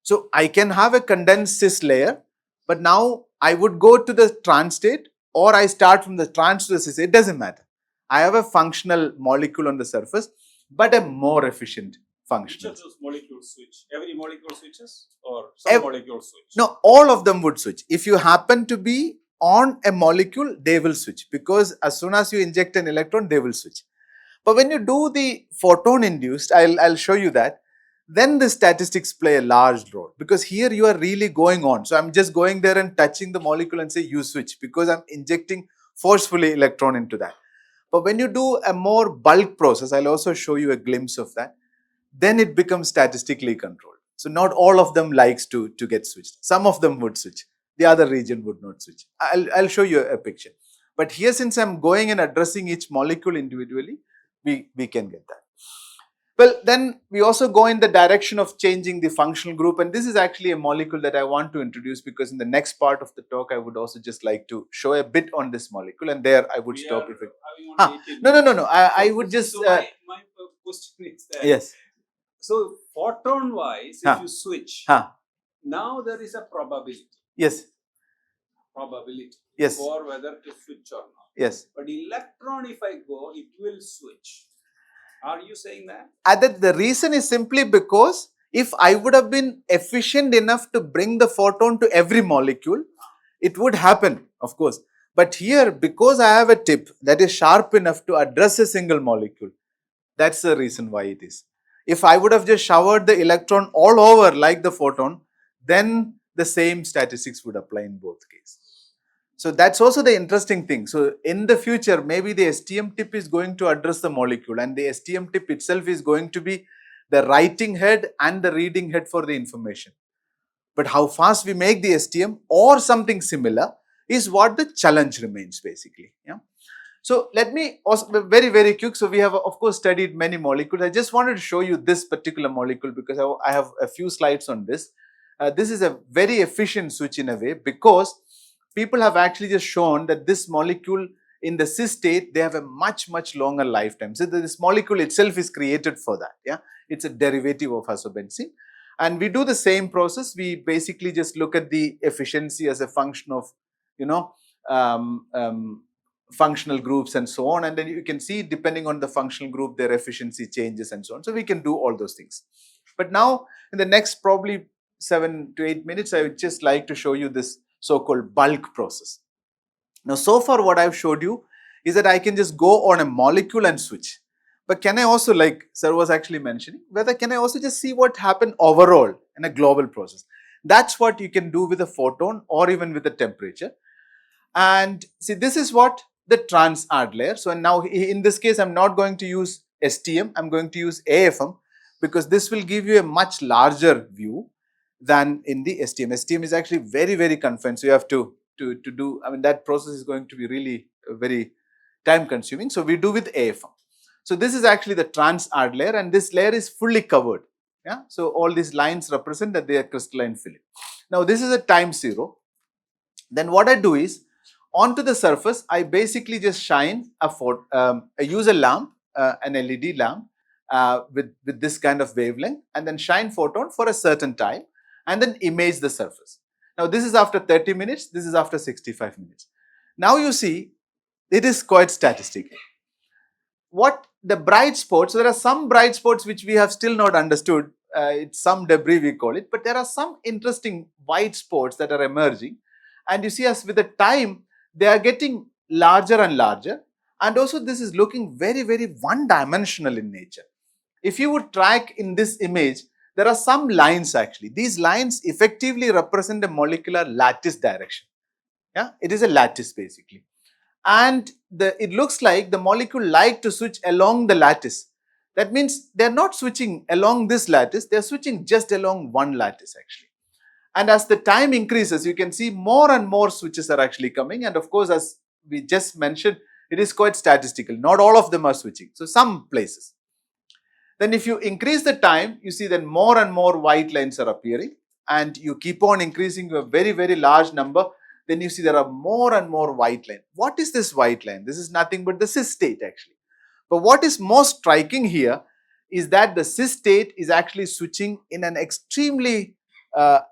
So I can have a condensed cis layer, but now I would go to the trans state, or I start from the trans to the cis. It doesn't matter. I have a functional molecule on the surface, but a more efficient functional. Which of those molecules switch? Every molecule switches, or some molecules switch? No, all of them would switch. If you happen to be on a molecule, they will switch, because as soon as you inject an electron, they will switch. But when you do the photon induced, I'll show you that, then the statistics play a large role, because here you are really going on. So I'm just going there and touching the molecule and say you switch, because I'm injecting forcefully electron into that. But when you do a more bulk process, I'll also show you a glimpse of that, then it becomes statistically controlled. So not all of them likes to get switched. Some of them would switch. The other region would not switch. I'll show you a picture. But here, since I'm going and addressing each molecule individually, we can get that. Well, then we also go in the direction of changing the functional group, and this is actually a molecule that I want to introduce, because in the next part of the talk, I would also just like to show a bit on this molecule, and there I would stop if it. No. I would just. So my question is that. Yes. So photon wise, if you switch, now there is a probability. Yes. Probability. Yes. For whether to switch or not. Yes. But electron, if I go, it will switch. Are you saying that? The reason is simply because if I would have been efficient enough to bring the photon to every molecule, it would happen, of course. But here, because I have a tip that is sharp enough to address a single molecule, that's the reason why it is. If I would have just showered the electron all over like the photon, then the same statistics would apply in both cases. So that's also the interesting thing. So in the future, maybe the STM tip is going to address the molecule, and the STM tip itself is going to be the writing head and the reading head for the information. But how fast we make the STM or something similar is what the challenge remains basically. Yeah. So let me also very quick. So we have of course studied many molecules. I just wanted to show you this particular molecule because I have a few slides on this. This is a very efficient switch in a way, because people have actually just shown that this molecule in the cis state, they have a much longer lifetime. So this molecule itself is created for that. Yeah, it's a derivative of isobenzene. And we do the same process. We basically just look at the efficiency as a function of, functional groups and so on. And then you can see, depending on the functional group, their efficiency changes and so on. So we can do all those things. But now, in the next probably 7 to 8 minutes, I would just like to show you this so-called bulk process. Now, so far what I've showed you is that I can just go on a molecule and switch. But can I also, like Sir was actually mentioning, whether can I also just see what happened overall in a global process? That's what you can do with a photon or even with a temperature. And see, this is what the trans-Adler. So now in this case, I'm not going to use STM, I'm going to use AFM, because this will give you a much larger view than in the STM. STM is actually very confined. So you have to do, that process is going to be really very time consuming. So we do with AFM. So this is actually the trans-Adler, and this layer is fully covered. Yeah. So all these lines represent that they are crystalline film. Now this is a time 0. Then what I do is, onto the surface, I basically just shine I use a lamp, an LED lamp with this kind of wavelength, and then shine photon for a certain time, and then image the surface. Now this is after 30 minutes, this is after 65 minutes. Now you see, it is quite statistical. What the bright spots, so there are some bright spots which we have still not understood, it's some debris we call it, but there are some interesting white spots that are emerging, and you see as with the time, they are getting larger and larger, and also this is looking very one-dimensional in nature. If you would track in this image, there are some lines actually. These lines effectively represent a molecular lattice direction. Yeah, it is a lattice basically. And it looks like the molecule like to switch along the lattice. That means they're not switching along this lattice, they're switching just along one lattice actually. And as the time increases, you can see more and more switches are actually coming. And of course, as we just mentioned, it is quite statistical. Not all of them are switching. So some places. Then if you increase the time, you see that more and more white lines are appearing, and you keep on increasing a very, very large number, then you see there are more and more white lines. What is this white line? This is nothing but the cis state actually. But what is most striking here is that the cis state is actually switching in an extremely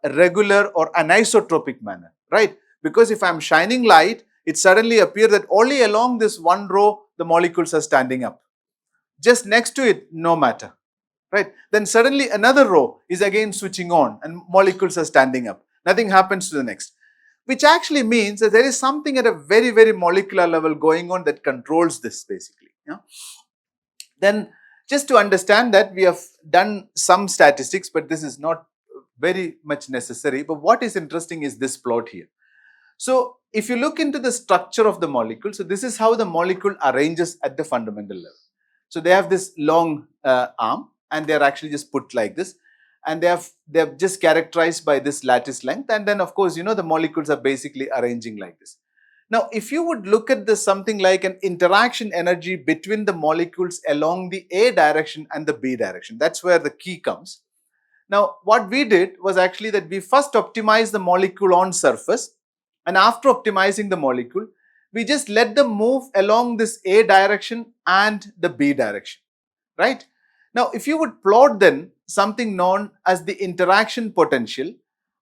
regular or anisotropic manner, right? Because if I'm shining light, it suddenly appears that only along this one row, the molecules are standing up. Just next to it, no matter, right? Then suddenly another row is again switching on and molecules are standing up. Nothing happens to the next, which actually means that there is something at a very, very molecular level going on that controls this basically. Yeah? Then just to understand that, we have done some statistics, but this is not very much necessary. But what is interesting is this plot here. So if you look into the structure of the molecule, so this is how the molecule arranges at the fundamental level. So they have this long arm, and they are actually just put like this, and they are just characterized by this lattice length, and then of course, you know, the molecules are basically arranging like this. Now, if you would look at this something like an interaction energy between the molecules along the A direction and the B direction, that's where the key comes. Now, what we did was actually that we first optimized the molecule on surface, and after optimizing the molecule, we just let them move along this A direction and the B direction, right? Now, if you would plot then something known as the interaction potential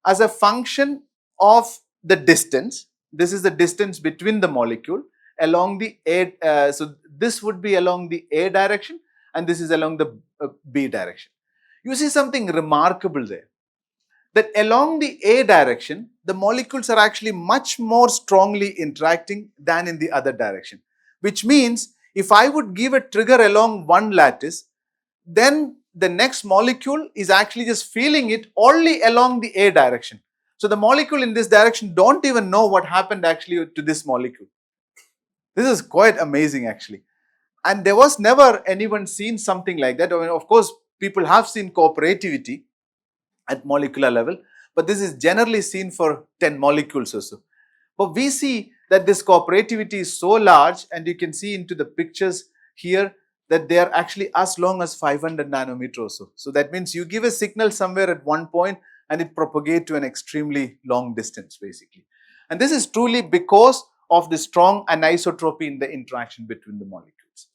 as a function of the distance, this is the distance between the molecule along the A, so this would be along the A direction and this is along the B direction. You see something remarkable there, that along the A direction, the molecules are actually much more strongly interacting than in the other direction, which means if I would give a trigger along one lattice, then the next molecule is actually just feeling it only along the A direction. So the molecule in this direction don't even know what happened actually to this molecule. This is quite amazing actually. And there was never anyone seen something like that. I mean, of course, people have seen cooperativity at molecular level, but this is generally seen for 10 molecules or so. But we see that this cooperativity is so large, and you can see into the pictures here that they are actually as long as 500 nanometer or so. So that means you give a signal somewhere at one point and it propagates to an extremely long distance basically. And this is truly because of the strong anisotropy in the interaction between the molecules.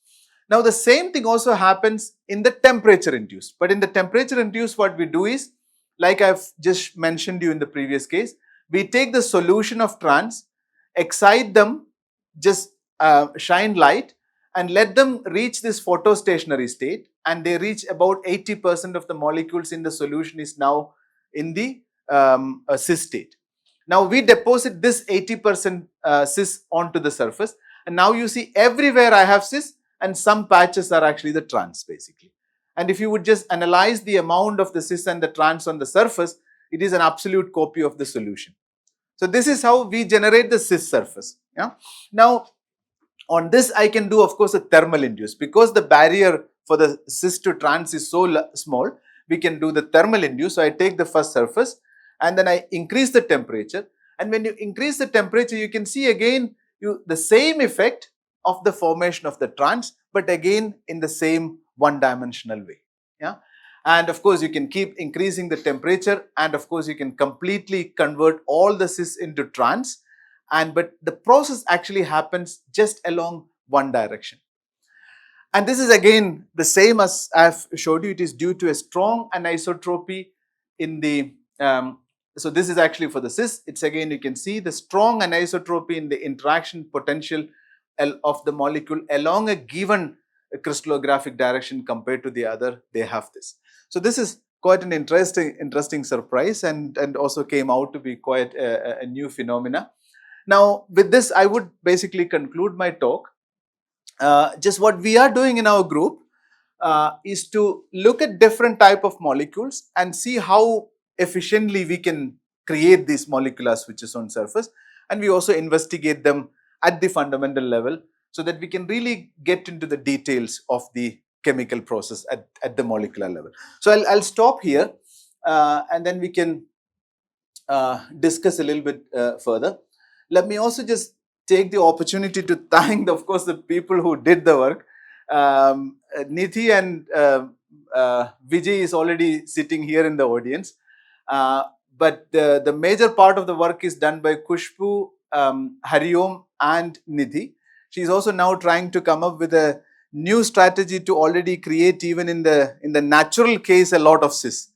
Now the same thing also happens in the temperature induced. But in the temperature induced, what we do is, like I've just mentioned you in the previous case, we take the solution of trans, excite them, just shine light, and let them reach this photostationary state, and they reach about 80% of the molecules in the solution is now in the cis state. Now we deposit this 80% cis onto the surface, and now you see everywhere I have cis and some patches are actually the trans basically. And if you would just analyze the amount of the cis and the trans on the surface, it is an absolute copy of the solution. So this is how we generate the cis surface. Yeah. Now on this I can do of course a thermal induce, because the barrier for the cis to trans is so small, we can do the thermal induce. So I take the first surface and then I increase the temperature, and when you increase the temperature, you can see again the same effect of the formation of the trans, but again in the same one-dimensional way. Yeah. And of course you can keep increasing the temperature, and of course you can completely convert all the cis into trans, but the process actually happens just along one direction. And this is again the same as I've showed you. It is due to a strong anisotropy in the so this is actually for the cis. It's again, you can see the strong anisotropy in the interaction potential of the molecule along a given crystallographic direction compared to the other. They have this. So this is quite an interesting surprise, and also came out to be quite a new phenomena. Now with this, I would basically conclude my talk. Just what we are doing in our group is to look at different type of molecules and see how efficiently we can create these molecular switches on surface, and we also investigate them at the fundamental level so that we can really get into the details of the chemical process at the molecular level. So I'll stop here and then we can discuss a little bit further. Let me also just take the opportunity to thank, of course, the people who did the work. Nithi and Vijay is already sitting here in the audience. But the major part of the work is done by Kushbu, Hariom and Nidhi. She's also now trying to come up with a new strategy to already create, even in the natural case, a lot of cis.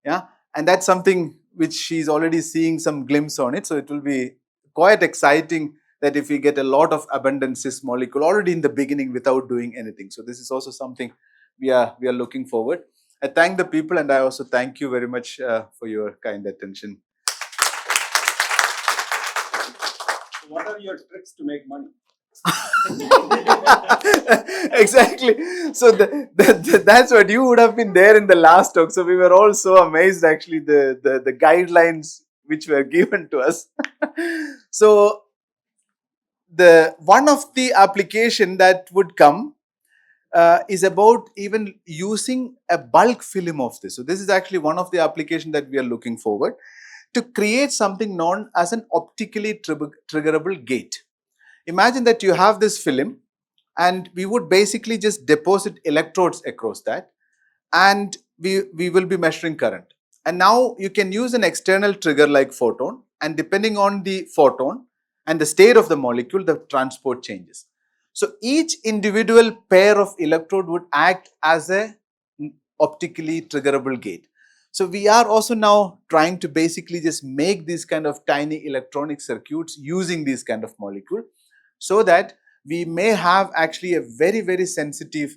Yeah, and that's something which she's already seeing some glimpse on it. So it will be quite exciting that if we get a lot of abundant cis molecule already in the beginning without doing anything. So this is also something we are looking forward. I thank the people, and I also thank you very much for your kind attention. What are your tricks to make money? Exactly. So that's what you would have been there in the last talk. So we were all so amazed, actually, the guidelines which were given to us. So the one of the application that would come is about even using a bulk film of this. So this is actually one of the application that we are looking forward to create something known as an optically triggerable gate. Imagine that you have this film and we would basically just deposit electrodes across that, and we will be measuring current. And now you can use an external trigger like photon, and depending on the photon and the state of the molecule, the transport changes. So each individual pair of electrode would act as a optically triggerable gate. So we are also now trying to basically just make these kind of tiny electronic circuits using these kind of molecule, so that we may have actually a very, very sensitive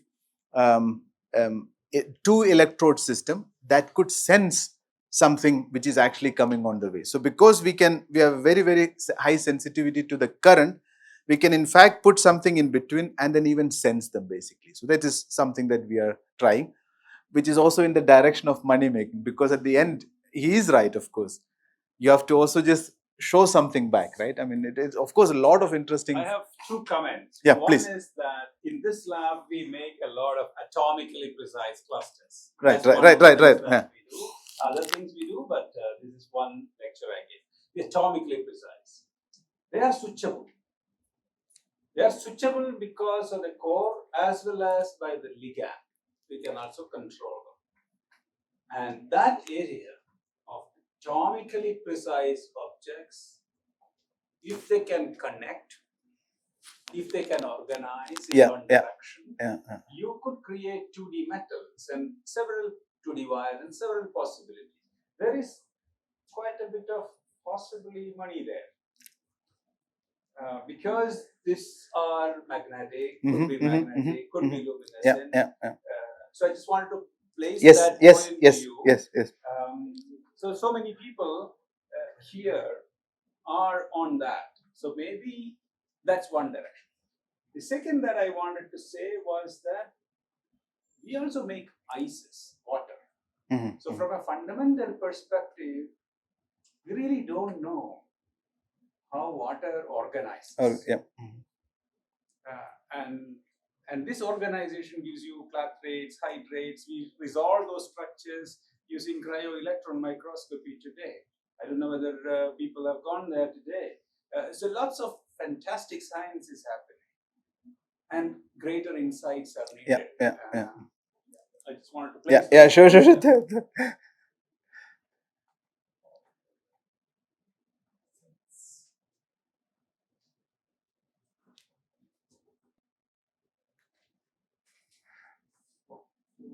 two electrode system that could sense something which is actually coming on the way. So because we have very, very high sensitivity to the current, we can in fact put something in between and then even sense them basically. So that is something that we are trying, which is also in the direction of money making, because at the end, he is right, of course. You have to also just show something back, right? I mean, it is, of course, a lot of interesting. I have two comments. Yeah, One please. is that in this lab, we make a lot of atomically precise clusters. Right. Yeah. We do. Other things we do, but this is one lecture I gave. The atomically precise. They are switchable. They are switchable because of the core as well as by the ligand. We can also control them. And that area of atomically precise objects, if they can connect, if they can organize in one direction, you could create 2D metals and several 2D wires and several possibilities. There is quite a bit of possibly money there. Because these are magnetic, could be magnetic, could be luminescent. So I just wanted to place that point to you. Yes. So many people here are on that. So maybe that's one direction. The second that I wanted to say was that we also make ices, water. So from a fundamental perspective, we really don't know how water organizes. And this organization gives you clathrates, hydrates. We resolve those structures using cryo-electron microscopy today. I don't know whether people have gone there today. So lots of fantastic science is happening, and greater insights are needed. I just wanted to place. Sure.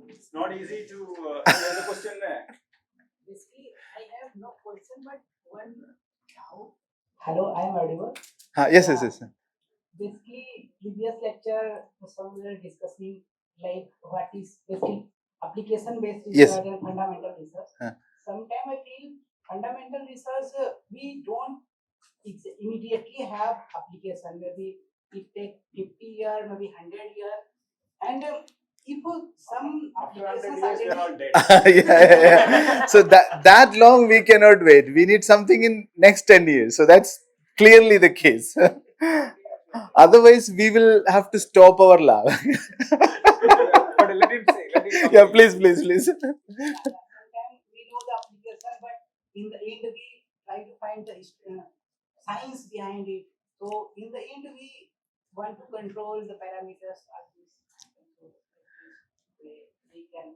It's not easy to answer the question there. Basically, I have no question, but one. Hello, I am audible. Yes. Basically, previous lecture, some were discussing like what is basically application based research and fundamental research. Sometimes I feel fundamental research we don't immediately have application. Maybe it take 50 years, maybe 100 years, and if some applications are all dead. So that long we cannot wait. We need something in next 10 years. So that's clearly the case. Otherwise, we will have to stop our lab. But Yeah, please, please, please. Sometimes we know the application, but in the end we try to find the science behind it. So in the end we want to control the parameters of this. They can.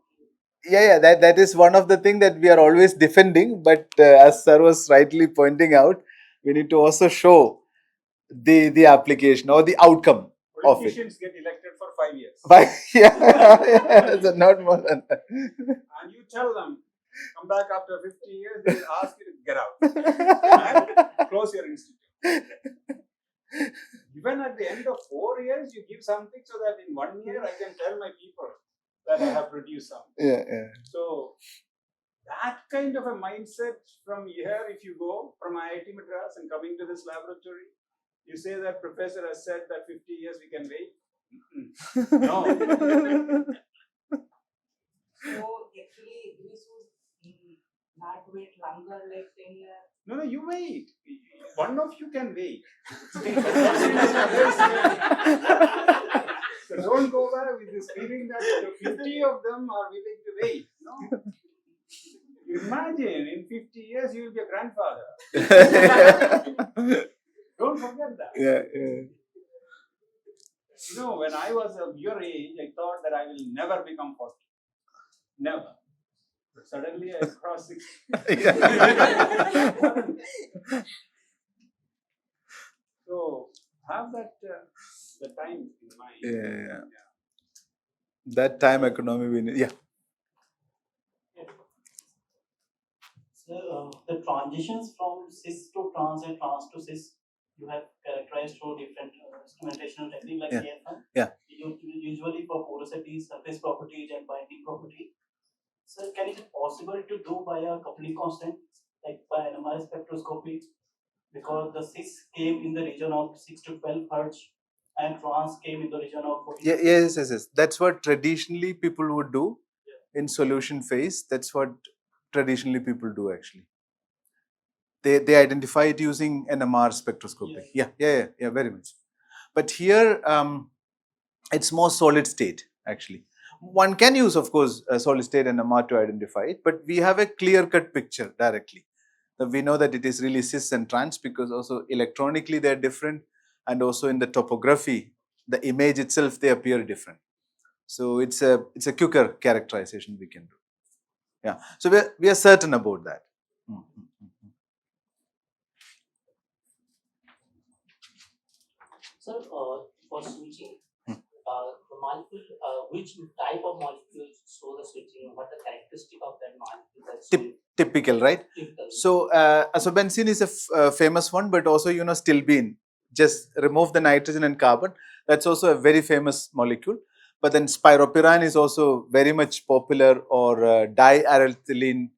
Yeah, that is one of the things that we are always defending. But as sir was rightly pointing out, we need to also show the application or the outcome of it. Politicians get elected for 5 years. Yeah, so not more than that. And you tell them, come back after 50 years, they will ask you to get out. And close your institute. Even at the end of 4 years, you give something so that in 1 year I can tell my people that I have produced something. Yeah. So that kind of a mindset from here, if you go from IIT Madras and coming to this laboratory, you say that professor has said that 50 years we can wait. No. So actually, we should not wait longer, like 10 years. No, you wait. One of you can wait. So don't go back with this feeling that 50 of them are willing to wait. No. Imagine in 50 years you will be a grandfather. Don't forget that. Yeah. You know, when I was of your age, I thought that I will never become 40. Never. But suddenly I crossed 60. So have that the time in mind. Yeah. That time economy we need. Yeah. So the transitions from cis to trans and trans to cis, you have characterized through different instrumentation technique like AFM. Yeah. Usually for porosity, surface properties, and binding property. So can it be possible to do by a coupling constant, like by NMR spectroscopy? Because the cis came in the region of 6 to 12 hertz and trans came in the region of 14. Yes. That's what traditionally people would do in solution phase. That's what traditionally people do actually. They identify it using NMR spectroscopy. Yes. Yeah, very much. But here it's more solid state actually. One can use, of course, solid state NMR to identify it, but we have a clear-cut picture directly. We know that it is really cis and trans because also electronically they are different, and also in the topography, the image itself, they appear different. So it's a quicker characterization we can do. Yeah. So we are certain about that. So for switching, the molecule, which type of molecules show the switching? What the characteristic of that molecule? Typical, right? Typical. So asobenzene is a famous one, but also stilbene. Just remove the nitrogen and carbon. That's also a very famous molecule. But then spiropyran is also very much popular, or diarylethylene.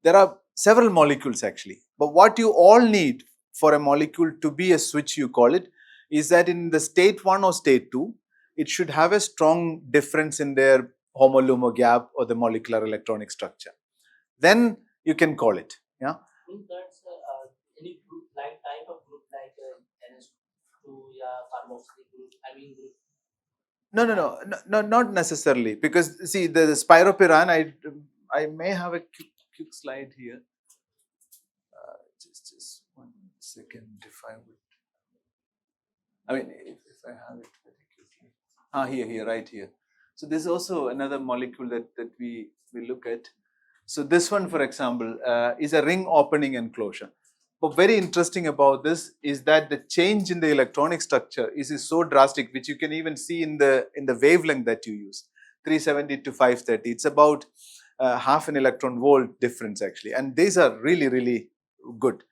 There are several molecules actually. But what you all need for a molecule to be a switch, you call it, is that in the state 1 or state 2, it should have a strong difference in their homo-LUMO gap or the molecular electronic structure. Then you can call it. Yeah. That's any group, like type of group, like NS2, carboxylic group, amine group. No, not necessarily, because see the spiropyran, I may have a quick slide here. Just 1 second, if I would. I mean, if I have it very quickly. Here, right here. So this is also another molecule that we look at. So this one, for example, is a ring opening and closure. But very interesting about this is that the change in the electronic structure is so drastic, which you can even see in the wavelength that you use, 370 to 530. It's about half an electron volt difference actually, and these are really good.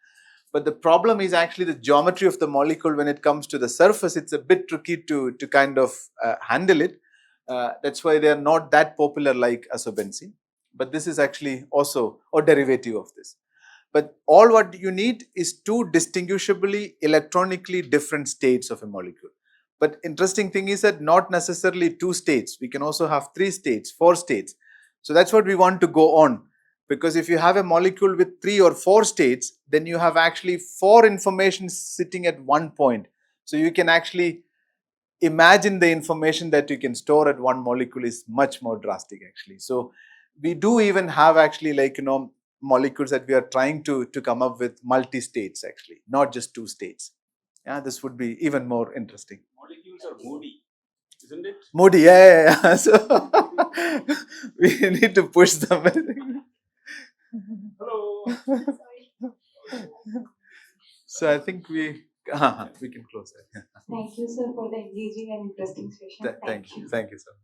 But the problem is actually the geometry of the molecule. When it comes to the surface, it's a bit tricky to kind of handle it. That's why they are not that popular like asobenzene. But this is actually also a derivative of this. But all what you need is 2 distinguishably electronically different states of a molecule. But interesting thing is that not necessarily 2 states. We can also have 3 states, 4 states. So that's what we want to go on. Because if you have a molecule with 3 or 4 states, then you have actually 4 information sitting at one point. So you can actually imagine the information that you can store at one molecule is much more drastic actually. So we do even have actually molecules that we are trying to come up with multi-states actually, not just 2 states. Yeah, this would be even more interesting. Molecules are moody, isn't it? Moody, yeah. So we need to push them. Hello. So I think we can close that. Thank you, sir, for the engaging and interesting session. Thank you. Thank you, sir.